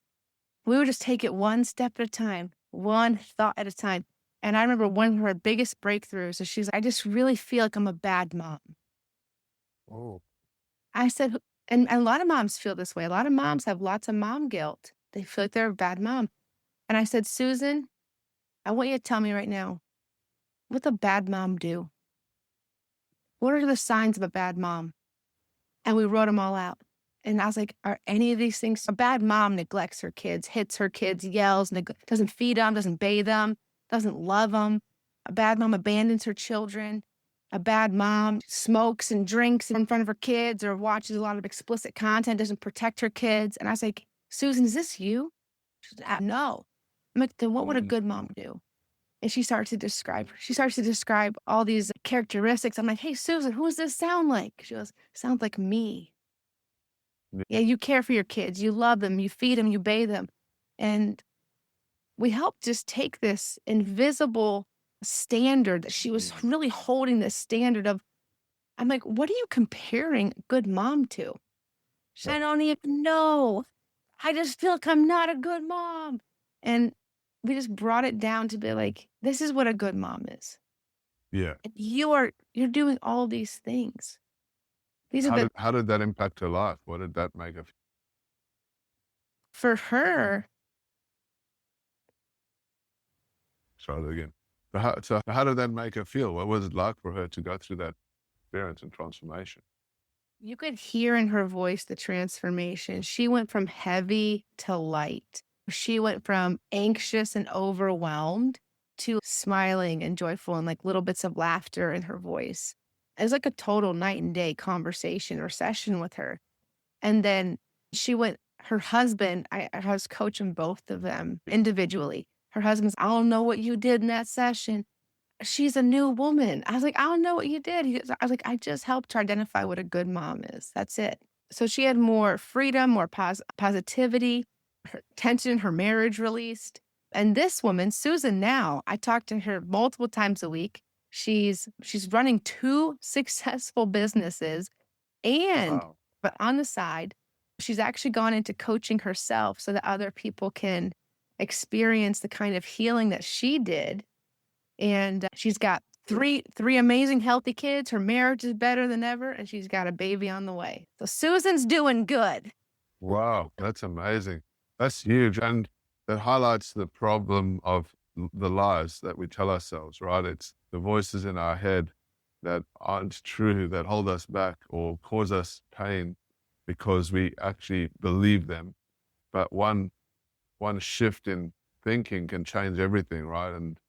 we would just take it one step at a time, one thought at a time. And I remember one of her biggest breakthroughs is she's like, "I just really feel like I'm a bad mom." Oh, I said, and a lot of moms feel this way. A lot of moms have lots of mom guilt. They feel like they're a bad mom. And I said, "Susan, I want you to tell me right now, what's a bad mom do? What are the signs of a bad mom?" And we wrote them all out. And I was like, "Are any of these things?" A bad mom neglects her kids, hits her kids, yells, doesn't feed them, doesn't bathe them, doesn't love them. A bad mom abandons her children. A bad mom smokes and drinks in front of her kids or watches a lot of explicit content, doesn't protect her kids. And I was like, "Susan, is this you?" She said, "No." I'm like, "Then what would a mm, good mom do?" And she starts to describe all these characteristics. I'm like, "Hey, Susan, who does this sound like?" She goes, "Sounds like me." Yeah, yeah, you care for your kids, you love them, you feed them, you bathe them. And we helped just take this invisible standard that she was mm, really holding this standard of. I'm like, "What are you comparing good mom to?" yeah, "I don't even know. I just feel like I'm not a good mom." And we just brought it down to be like, this is what a good mom is. yeah. And you're doing all these things. These are How did that impact her life? What did that make her for her. Try that again. So how did that make her feel? What was it like for her to go through that experience and transformation? You could hear in her voice the transformation. She went from heavy to light. She went from anxious and overwhelmed to smiling and joyful and like little bits of laughter in her voice. It was like a total night and day conversation or session with her. And then her husband, I was coaching both of them individually. Her husband's, "I don't know what you did in that session. She's a new woman." I was like, "I don't know what you did." I was like, "I just helped her identify what a good mom is. That's it." So she had more freedom, more positivity, her tension in her marriage released. And this woman, Susan, now, I talk to her multiple times a week. She's running 2 successful businesses and Wow. but on the side, she's actually gone into coaching herself so that other people can experience the kind of healing that she did. And she's got three amazing healthy kids. Her marriage is better than ever, and she's got a baby on the way. So Susan's doing good. Wow, that's amazing. That's huge. And that highlights the problem of the lies that we tell ourselves, right? It's the voices in our head that aren't true, that hold us back or cause us pain because we actually believe them. But one shift in thinking can change everything, right? And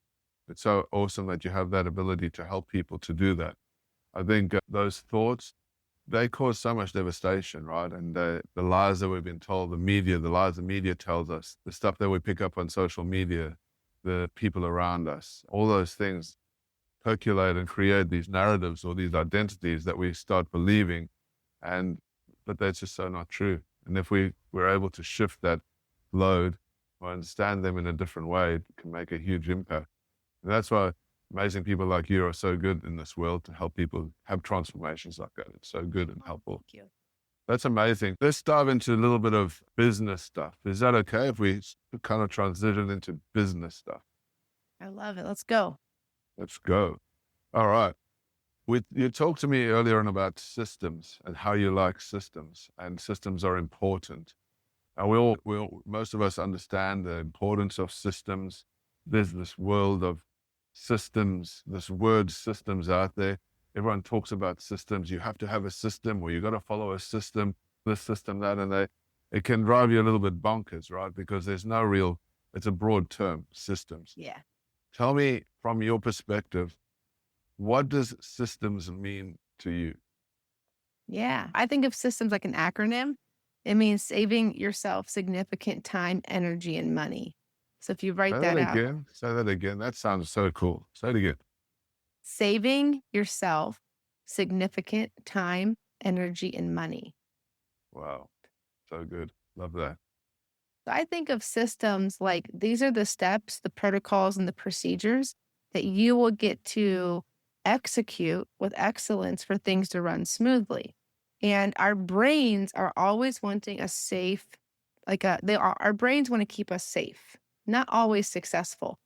it's so awesome that you have that ability to help people to do that. I think those thoughts, they cause so much devastation, right? And the lies that we've been told, the lies the media tells us, the stuff that we pick up on social media, the people around us, all those things percolate and create these narratives or these identities that we start believing. And but that's just so not true. And if we were able to shift that load or understand them in a different way, it can make a huge impact. And that's why amazing people like you are so good in this world to help people have transformations like that. It's so good and Oh, helpful. thank you. That's amazing. Let's dive into a little bit of business stuff. Is that okay if we kind of transition into business stuff? I love it. Let's go. Let's go. All right. You talked to me earlier on about systems and how you like systems, and systems are important. And most of us understand the importance of systems. There's this world of systems, this word systems out there. Everyone talks about systems. You have to have a system, or you got to follow a system, this system, that, and it can drive you a little bit bonkers, right? Because there's no real, it's a broad term, systems. Yeah. Tell me from your perspective, what does systems mean to you? Yeah. I think of systems like an acronym. It means saving yourself significant time, energy, and money. So if you Say write that that out, again. Say that again. That sounds so cool. Say it again. saving yourself significant time, energy, and money. Wow. So good. Love that. So I think of systems like these are the steps, the protocols, and the procedures that you will get to execute with excellence for things to run smoothly. And our brains are always wanting a safe, our brains want to keep us safe, not always successful.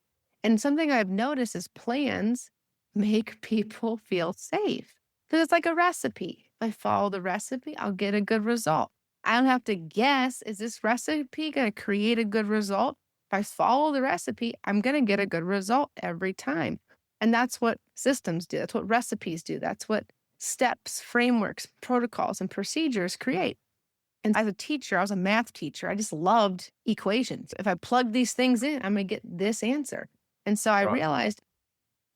And something I've noticed is plans make people feel safe because it's like a recipe. If I follow the recipe, I'll get a good result. I don't have to guess, is this recipe going to create a good result? If I follow the recipe, I'm going to get a good result every time. And that's what systems do. That's what recipes do. That's what steps, frameworks, protocols, and procedures create. And as a teacher, I was a math teacher. I just loved equations. If I plug these things in, I'm going to get this answer. And so I Right. realized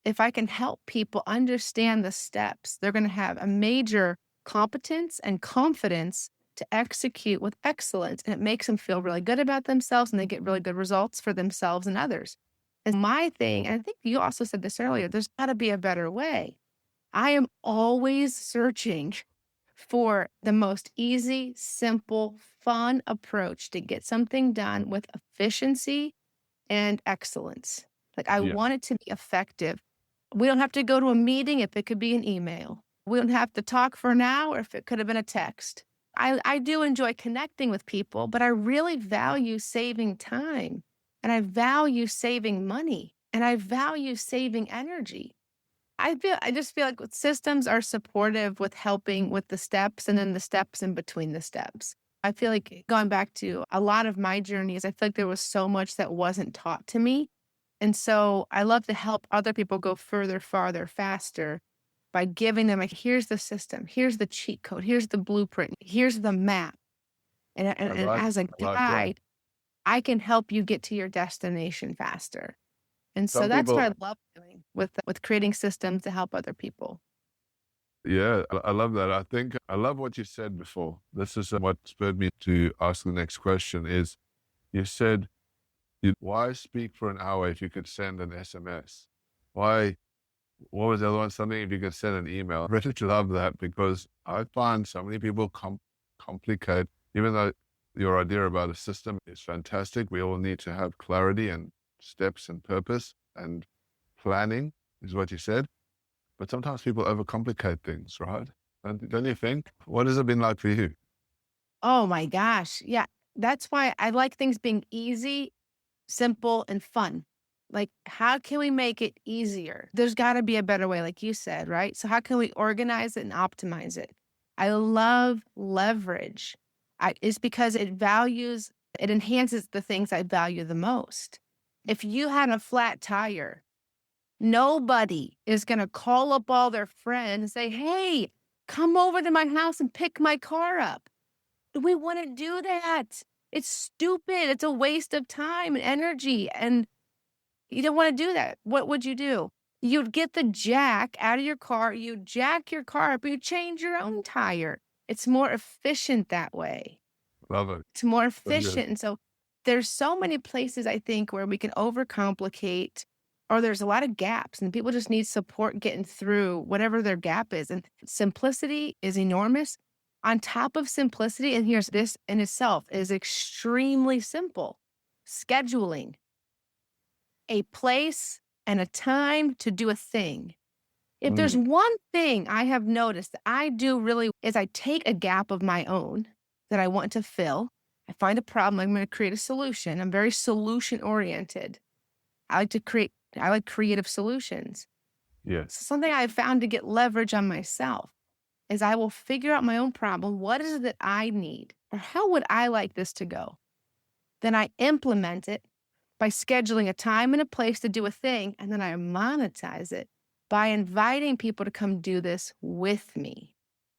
if I can help people understand the steps, they're going to have a major competence and confidence to execute with excellence. And it makes them feel really good about themselves and they get really good results for themselves and others. And my thing, and I think you also said this earlier, there's got to be a better way. I am always searching for the most easy, simple, fun approach to get something done with efficiency and excellence. Like I Yeah. want it to be effective. We don't have to go to a meeting if it could be an email. We don't have to talk for an hour if it could have been a text. I do enjoy connecting with people, but I really value saving time and I value saving money and I value saving energy. I just feel like systems are supportive with helping with the steps and then the steps in between the steps. I feel like going back to a lot of my journeys, I feel like there was so much that wasn't taught to me. And so I love to help other people go further, farther, faster by giving them like, here's the system, here's the cheat code, here's the blueprint, here's the map. And as a I like that. guide, I can help you get to your destination faster. And so Some that's what people, I love doing with creating systems to help other people. yeah, I love that. I think I love what you said before. This is what spurred me to ask the next question is you said, why speak for an hour if you could send an SMS? Why, what was the other one? Something if you could send an email. I really love that because I find so many people complicate, even though your idea about a system is fantastic. We all need to have clarity and steps and purpose and planning is what you said. But sometimes people overcomplicate things, right? Don't you think? What has it been like for you? Oh my gosh. Yeah. That's why I like things being easy, simple, and fun. Like, how can we make it easier? There's got to be a better way, like you said, right? So, how can we organize it and optimize it? I love leverage. It's because it enhances the things I value the most. If you had a flat tire, nobody is going to call up all their friends and say, hey, come over to my house and pick my car up. We wouldn't do that. It's stupid. It's a waste of time and energy. And you don't want to do that. What would you do? You'd get the jack out of your car, you'd jack your car up, you change your own tire. It's more efficient that way. Love it. It's more So good. efficient. And so there's so many places I think where we can overcomplicate or there's a lot of gaps and people just need support getting through whatever their gap is. And simplicity is enormous. On top of simplicity, and here's this in itself is extremely simple. Scheduling a place and a time to do a thing. If there's Mm, one thing I have noticed that I do really is I take a gap of my own that I want to fill. I find a problem, I'm going to create a solution. I'm very solution oriented. I like creative solutions. Yes. So something I found to get leverage on myself is I will figure out my own problem. What is it that I need? Or how would I like this to go? Then I implement it by scheduling a time and a place to do a thing. And then I monetize it by inviting people to come do this with me.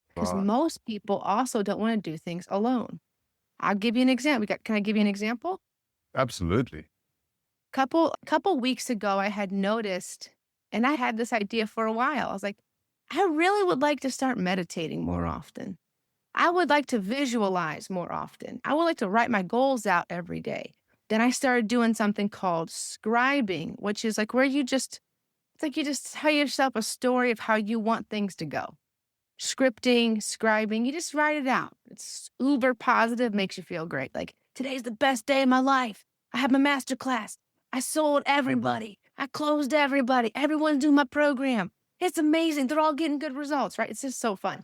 Because Right. most people also don't want to do things alone. I'll give you an example. Can I give you an example? Absolutely. Couple weeks ago, I had noticed, and I had this idea for a while. I was like, I really would like to start meditating more often. I would like to visualize more often. I would like to write my goals out every day. Then I started doing something called scribing, which is like where it's like you just tell yourself a story of how you want things to go. Scripting, scribing, you just write it out. It's uber positive, makes you feel great. Like, today's the best day of my life. I had my master class. I sold everybody. I closed everybody. Everyone's doing my program. It's amazing. They're all getting good results, right? It's just so fun.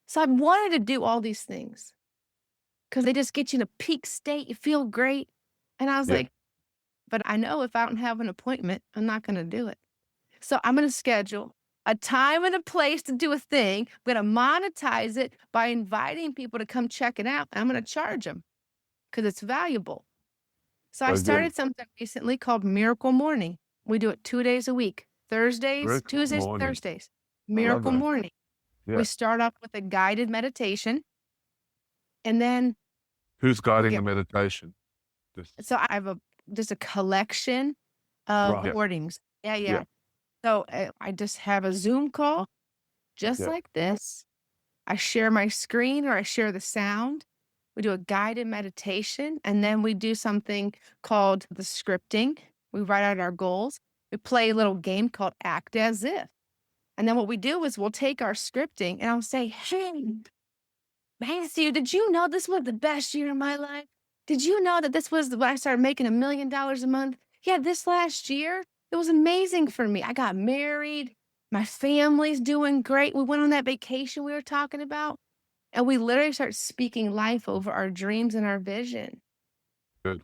So I wanted to do all these things because they just get you in a peak state. You feel great. And I was Yeah. like, but I know if I don't have an appointment, I'm not going to do it. So I'm going to schedule a time and a place to do a thing. I'm going to monetize it by inviting people to come check it out. And I'm going to charge them because it's valuable. So I So good. started something recently called Miracle Morning. We do it 2 days a week, Thursdays, Rick, Tuesdays, morning. Thursdays. I love Miracle that. Morning. Yeah. We start off with a guided meditation. And then, Who's guiding yeah, the meditation? Just so I have just a collection of right. recordings. Yeah, Yeah. yeah. So I just have a Zoom call just Yeah. like this. I share my screen or I share the sound. We do a guided meditation, and then we do something called the scripting. We write out our goals. We play a little game called Act As If. And then what we do is we'll take our scripting and I'll say, hey, Matthew, did you know this was the best year of my life? Did you know that this was when I started making $1 million a month? Yeah, this last year, it was amazing for me. I got married. My family's doing great. We went on that vacation we were talking about, and we literally start speaking life over our dreams and our vision. Good.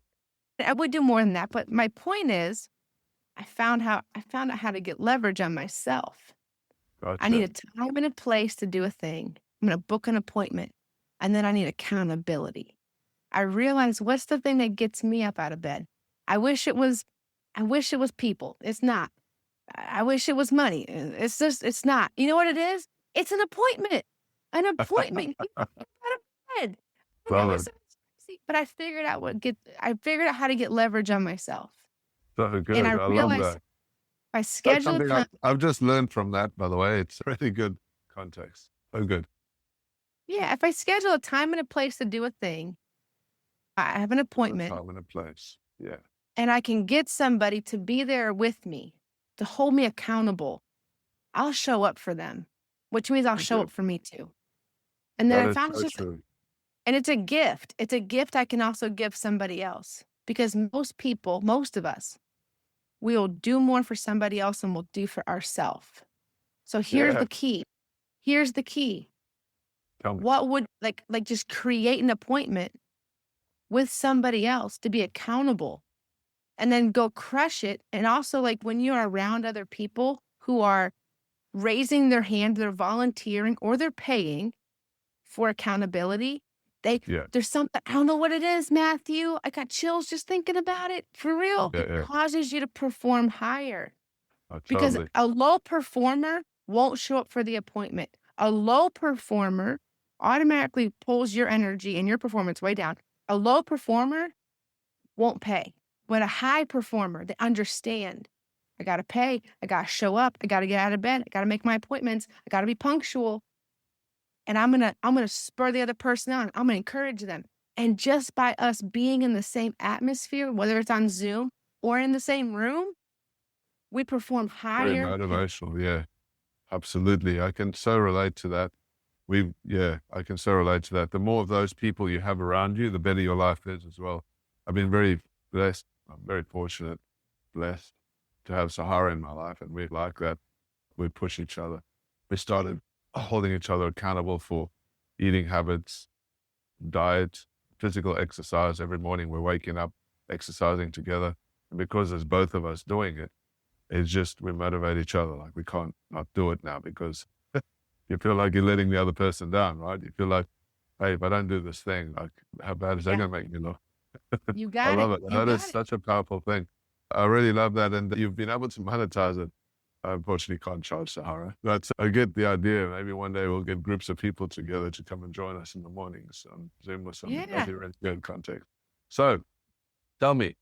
I would do more than that, but my point is, I found out how to get leverage on myself. I need Gotcha. a time and a place to do a thing. I'm going to book an appointment, and then I need accountability. I realize what's the thing that gets me up out of bed. I wish it was people. It's not. I wish it was money. It's not. You know what it is? It's an appointment. An appointment. Get out of bed. I know Love it it. sounds crazy, but I figured out how to get leverage on myself. So And good. I I love realized that. if I That's schedule a something time, I've just learned from that, by the way. It's really good context. So good. yeah, if I schedule a time and a place to do a thing, I have an A appointment time and a place. Yeah. and I can get somebody to be there with me, to hold me accountable, I'll show up for them, which means I'll So show up good. for me too. And then That I is found so true. and it's a gift. It's a gift I can also give somebody else because most of us, we will do more for somebody else than we'll do for ourselves. So here's Yeah. the key. Here's the key. Tell me. What would like just create an appointment with somebody else to be accountable and then go crush it. And also like when you're around other people who are raising their hand, they're volunteering or they're paying for accountability. Yeah. There's something, I don't know what it is, Matthew. I got chills just thinking about it. For real. Yeah. It Yeah. causes you to perform higher Oh, because totally. a low performer won't show up for the appointment. A low performer automatically pulls your energy and your performance way down. A low performer won't pay. But a high performer, they understand. I got to pay. I got to show up. I got to get out of bed. I got to make my appointments. I got to be punctual. And I'm gonna spur the other person on. I'm gonna encourage them. And just by us being in the same atmosphere, whether it's on Zoom or in the same room, we perform Very higher. motivational. Yeah. Absolutely. I can so relate to that. I can so relate to that. The more of those people you have around you, the better your life is as well. I've been very blessed. I'm very fortunate, blessed to have Sahara in my life. And we like that. We push each other. We started holding each other accountable for eating habits, diet, physical exercise. Every morning we're waking up, exercising together. And because there's both of us doing it, It's just we motivate each other. Like we can't not do it now because you feel like you're letting the other person down, right? You feel like, hey, if I don't do this thing, like how bad is that Yeah. going to make me look? You I got it. love it. You That is got it. such a powerful thing. I really love that. And you've been able to monetize it. I unfortunately can't charge Sahara. But I get the idea. Maybe one day we'll get groups of people together to come and join us in the mornings on Zoom or something. That'd Yeah. be really good context. So tell me,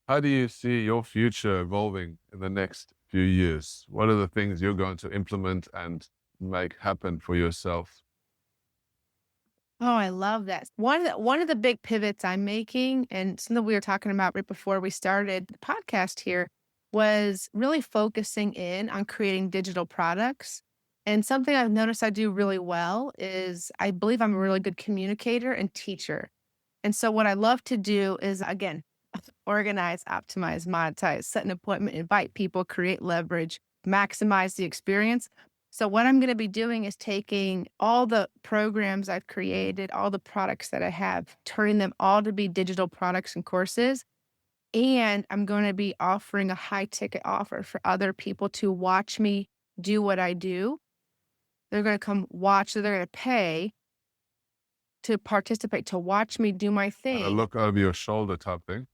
how do you see your future evolving in the next few years? What are the things you're going to implement and make happen for yourself? Oh, I love that. One of the big pivots I'm making, and something we were talking about right before we started the podcast here, was really focusing in on creating digital products. And something I've noticed I do really well is I believe I'm a really good communicator and teacher. And so what I love to do is again, organize, optimize, monetize, set an appointment, invite people, create leverage, maximize the experience. So, what I'm going to be doing is taking all the programs I've created, all the products that I have, turning them all to be digital products and courses. And I'm going to be offering a high ticket offer for other people to watch me do what I do. They're going to come watch, so they're going to pay to participate, to watch me do my A thing. look over your shoulder type thing.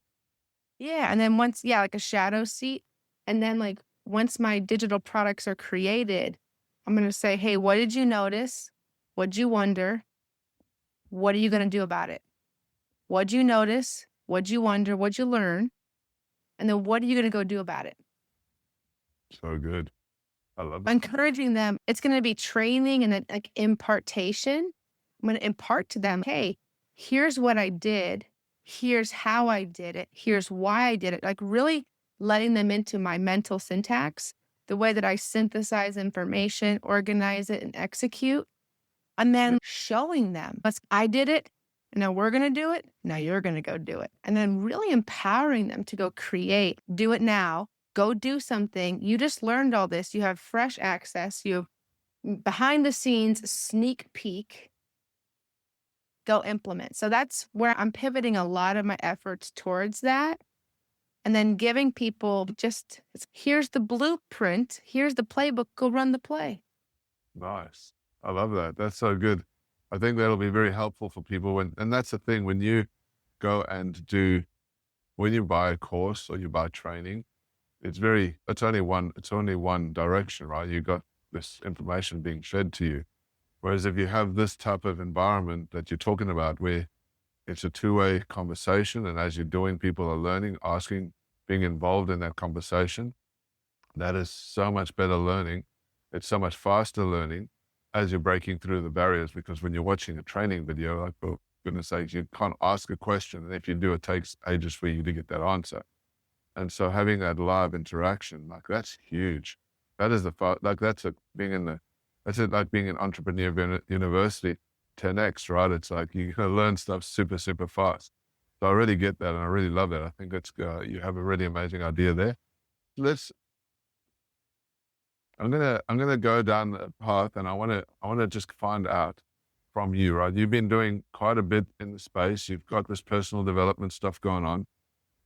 Yeah, and then once yeah, like a shadow seat, and then, like, once my digital products are created, I'm gonna say, "Hey, what did you notice? What'd you wonder? What are you gonna do about it? What'd you notice? What'd you wonder? What'd you learn? And then what are you gonna go do about it?" So good. I love it. Encouraging them, it's gonna be training and then, like, impartation. I'm gonna impart to them, "Hey, here's what I did. Here's how I did it. Here's why I did it." Like, really letting them into my mental syntax, the way that I synthesize information, organize it, and execute, and then showing them, I did it, and now we're gonna do it, now you're gonna go do it." And then really empowering them to go create, do it now, go do something. You just learned all this. You have fresh access. You have behind the scenes sneak peek, go implement. So that's where I'm pivoting a lot of my efforts towards that. And then giving people just here's the blueprint, here's the playbook, go run the play. Nice. I love that. That's so good. I think that'll be very helpful for people and that's the thing when you go and when you buy a course or you buy training, it's only one direction, right? You got this information being fed to you. Whereas if you have this type of environment that you're talking about where it's a two-way conversation and as you're doing, people are learning, asking, being involved in that conversation, that is so much better learning. It's so much faster learning as you're breaking through the barriers because when you're watching a training video, like for goodness sakes, you can't ask a question. And if you do, it takes ages for you to get that answer. And so having that live interaction, like that's huge. That is like that's it like being an entrepreneur university 10x, right? It's like you're going to learn stuff super, super fast. So I really get that. And I really love that. I think you have a really amazing idea there. Let's, I'm gonna go down the path, and I wanna just find out from you, right? You've been doing quite a bit in the space. You've got this personal development stuff going on.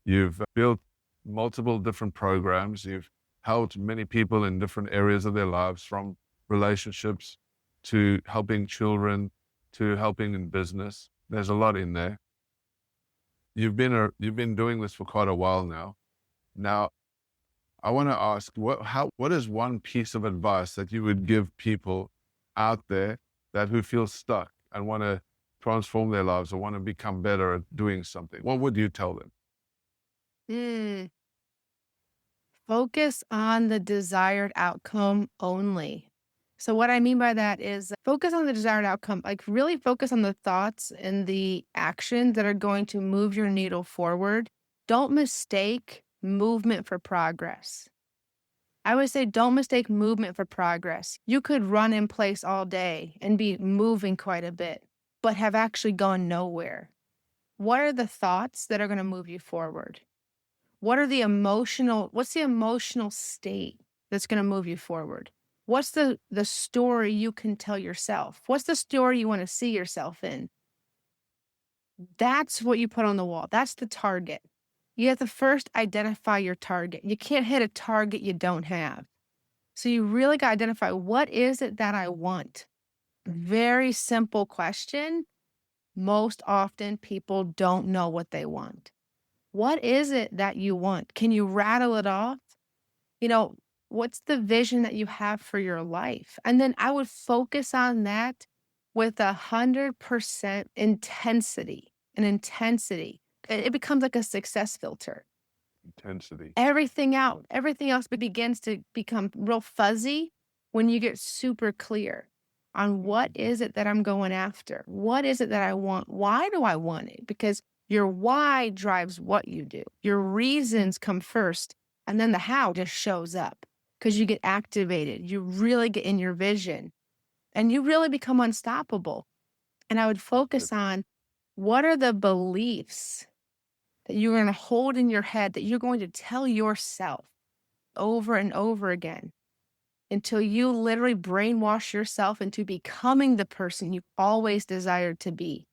You've built multiple different programs. You've helped many people in different areas of their lives, from relationships to helping children to helping in business. There's a lot in there. You've been doing this for quite a while now. Now, I want to ask, what is one piece of advice that you would give people out there who feel stuck and want to transform their lives or want to become better at doing something? What would you tell them? Mm, focus on the desired outcome only. So what I mean by that is focus on the desired outcome, like really focus on the thoughts and the actions that are going to move your needle forward. Don't mistake movement for progress. I would say don't mistake movement for progress. You could run in place all day and be moving quite a bit, but have actually gone nowhere. What are the thoughts that are going to move you forward? What's the emotional state that's going to move you forward? What's the story you can tell yourself? What's the story you want to see yourself in? That's what you put on the wall. That's the target. You have to first identify your target. You can't hit a target you don't have. So you really got to identify, what is it that I want? Very simple question. Most often people don't know what they want. What is it that you want? Can you rattle it off? You know, what's the vision that you have for your life? And then I would focus on that with 100% intensity and intensity. It becomes like a success filter. Intensity. Everything else begins to become real fuzzy when you get super clear on what is it that I'm going after? What is it that I want? Why do I want it? Because your why drives what you do. Your reasons come first, and then the how just shows up because you get activated. You really get in your vision and you really become unstoppable. And I would focus on, what are the beliefs that you're going to hold in your head that you're going to tell yourself over and over again until you literally brainwash yourself into becoming the person you've always desired to be.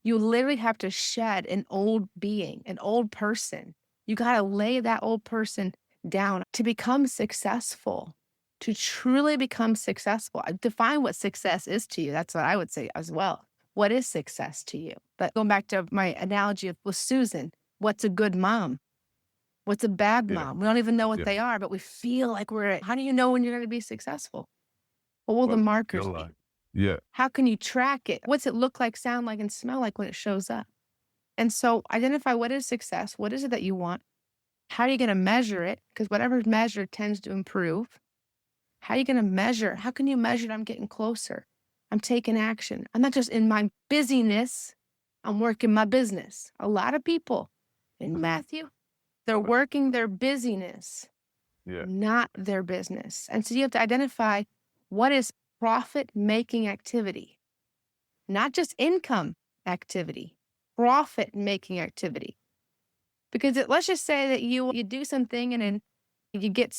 You literally have to shed an old being, an old person. You got to lay that old person down to become successful, to truly become successful. Define what success is to you. That's what I would say as well. What is success to you? But going back to my analogy with Susan, what's a good mom? What's a bad Yeah. mom? We don't even know what Yeah. they are, but we feel like how do you know when you're going to be successful? What will the What does it markers feel be? like? Yeah. How can you track it? What's it look like, sound like, and smell like when it shows up? And so identify, what is success? What is it that you want? How are you going to measure it? Because whatever's measured tends to improve. How are you going to measure? How can you measure that I'm getting closer? I'm taking action. I'm not just in my busyness. I'm working my business. A lot of people in Matthew, they're working their busyness, Yeah. not their business. And so you have to identify, what is profit-making activity, not just income activity, profit-making activity. Because let's just say that you do something and then you get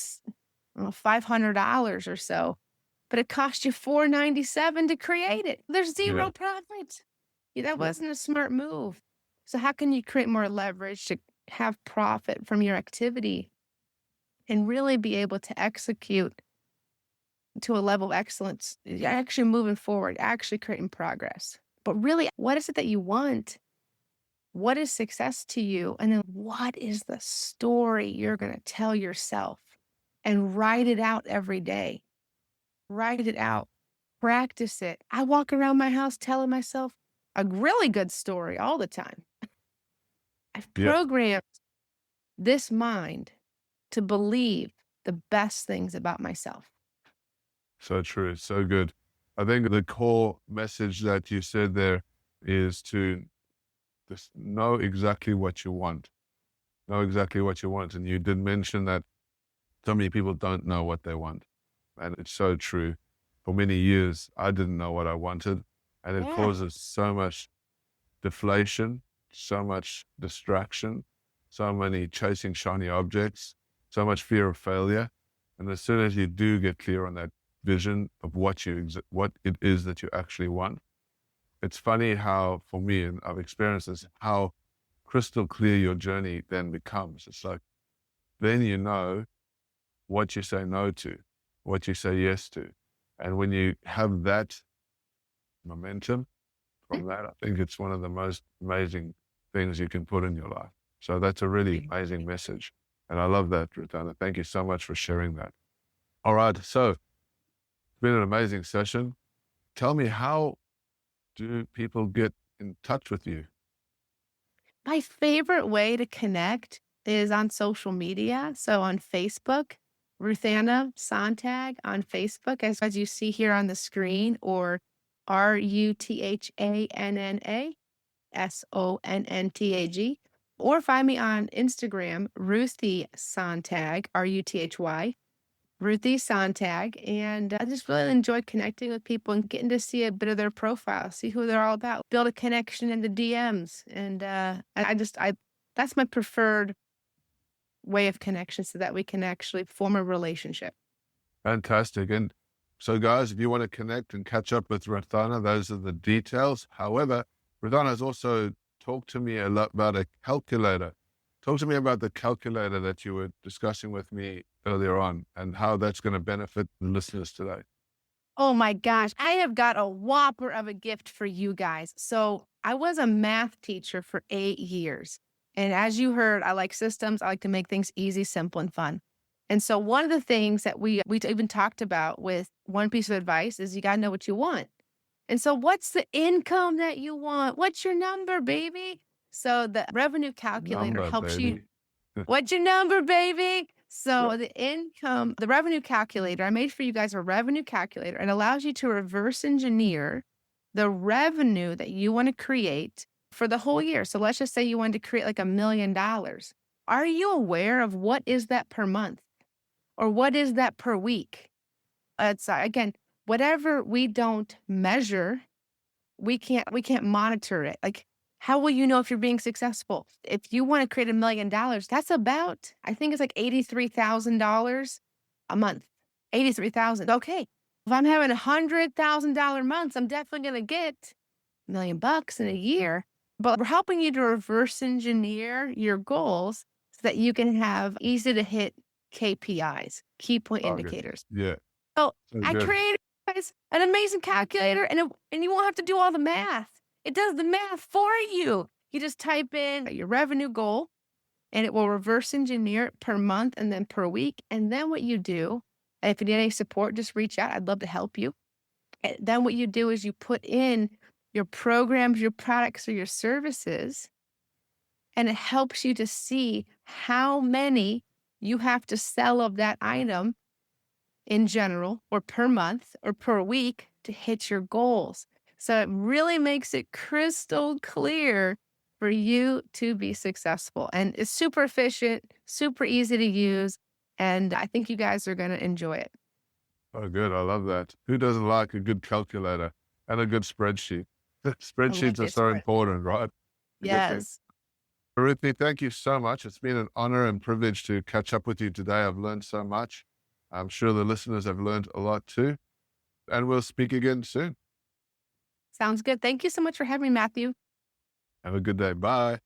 $500 or so, but it cost you $497 to create it. There's zero Yeah. profit. That Yeah. wasn't a smart move. So how can you create more leverage to have profit from your activity and really be able to execute to a level of excellence? You're actually moving forward, actually creating progress. But really, what is it that you want? What is success to you? And then what is the story you're going to tell yourself? And write it out every day. Write it out. Practice it. I walk around my house telling myself a really good story all the time. I've Yeah. programmed this mind to believe the best things about myself. So true. So good. I think the core message that you said there is to just know exactly what you want. Know exactly what you want. And you did mention that so many people don't know what they want. And it's so true. For many years, I didn't know what I wanted. And it Yeah. causes so much deflation, so much distraction, so many chasing shiny objects, so much fear of failure. And as soon as you do get clear on that vision of what it is that you actually want, it's funny how, for me, and I've experienced this, how crystal clear your journey then becomes. It's like, then you know what you say no to, what you say yes to. And when you have that momentum from that, I think it's one of the most amazing things you can put in your life. So that's a really amazing message. And I love that, Ruth Anna. Thank you so much for sharing that. All right. So it's been an amazing session. Tell me, how do people get in touch with you? My favorite way to connect is on social media. So on Facebook, Ruthanna Sonntag on Facebook, as you see here on the screen, or Ruthanna Sonntag, or find me on Instagram, Ruthie Sonntag, Ruthy, Ruthie Sonntag. And I just really enjoy connecting with people and getting to see a bit of their profile, see who they're all about, build a connection in the DMs. And that's my preferred way of connection, so that we can actually form a relationship. Fantastic. And so, guys, if you want to connect and catch up with Ruthanna, those are the details. However, Ruthanna has also talked to me a lot about a calculator. Talk to me about the calculator that you were discussing with me earlier on and how that's going to benefit the listeners today. Oh my gosh, I have got a whopper of a gift for you guys. So I was a math teacher for 8 years. And as you heard, I like systems. I like to make things easy, simple, and fun. And so one of the things that we even talked about with one piece of advice is you got to know what you want. And so what's the income that you want? What's your number, baby? So the revenue calculator Number, helps you. baby. What's your number, baby? Yeah. So the revenue calculator, I made for you guys a revenue calculator. It allows you to reverse engineer the revenue that you want to create for the whole year. So let's just say you wanted to create like $1 million. Are you aware of what is that per month or what is that per week? It's again, whatever we don't measure, we can't monitor it. Like, how will you know if you're being successful? If you want to create $1 million, that's about, I think it's like $83,000 a month. 83,000. Okay. If I'm having $100,000 months, I'm definitely going to get $1 million in a year. But we're helping you to reverse engineer your goals so that you can have easy to hit KPIs, key point Target. indicators. Yeah. So So I good. created guys an amazing calculator, and you won't have to do all the math. It does the math for you. You just type in your revenue goal, and it will reverse engineer it per month and then per week. And then what you do, and if you need any support, just reach out. I'd love to help you. And then what you do is you put in your programs, your products, or your services, and it helps you to see how many you have to sell of that item in general, or per month, or per week to hit your goals. So it really makes it crystal clear for you to be successful. And it's super efficient, super easy to use. And I think you guys are going to enjoy it. Oh, good. I love that. Who doesn't like a good calculator and a good spreadsheet? I like Spreadsheets are it. so important, right? A good thing. Yes. Ruthie, thank you so much. It's been an honor and privilege to catch up with you today. I've learned so much. I'm sure the listeners have learned a lot too. And we'll speak again soon. Sounds good. Thank you so much for having me, Matthew. Have a good day. Bye.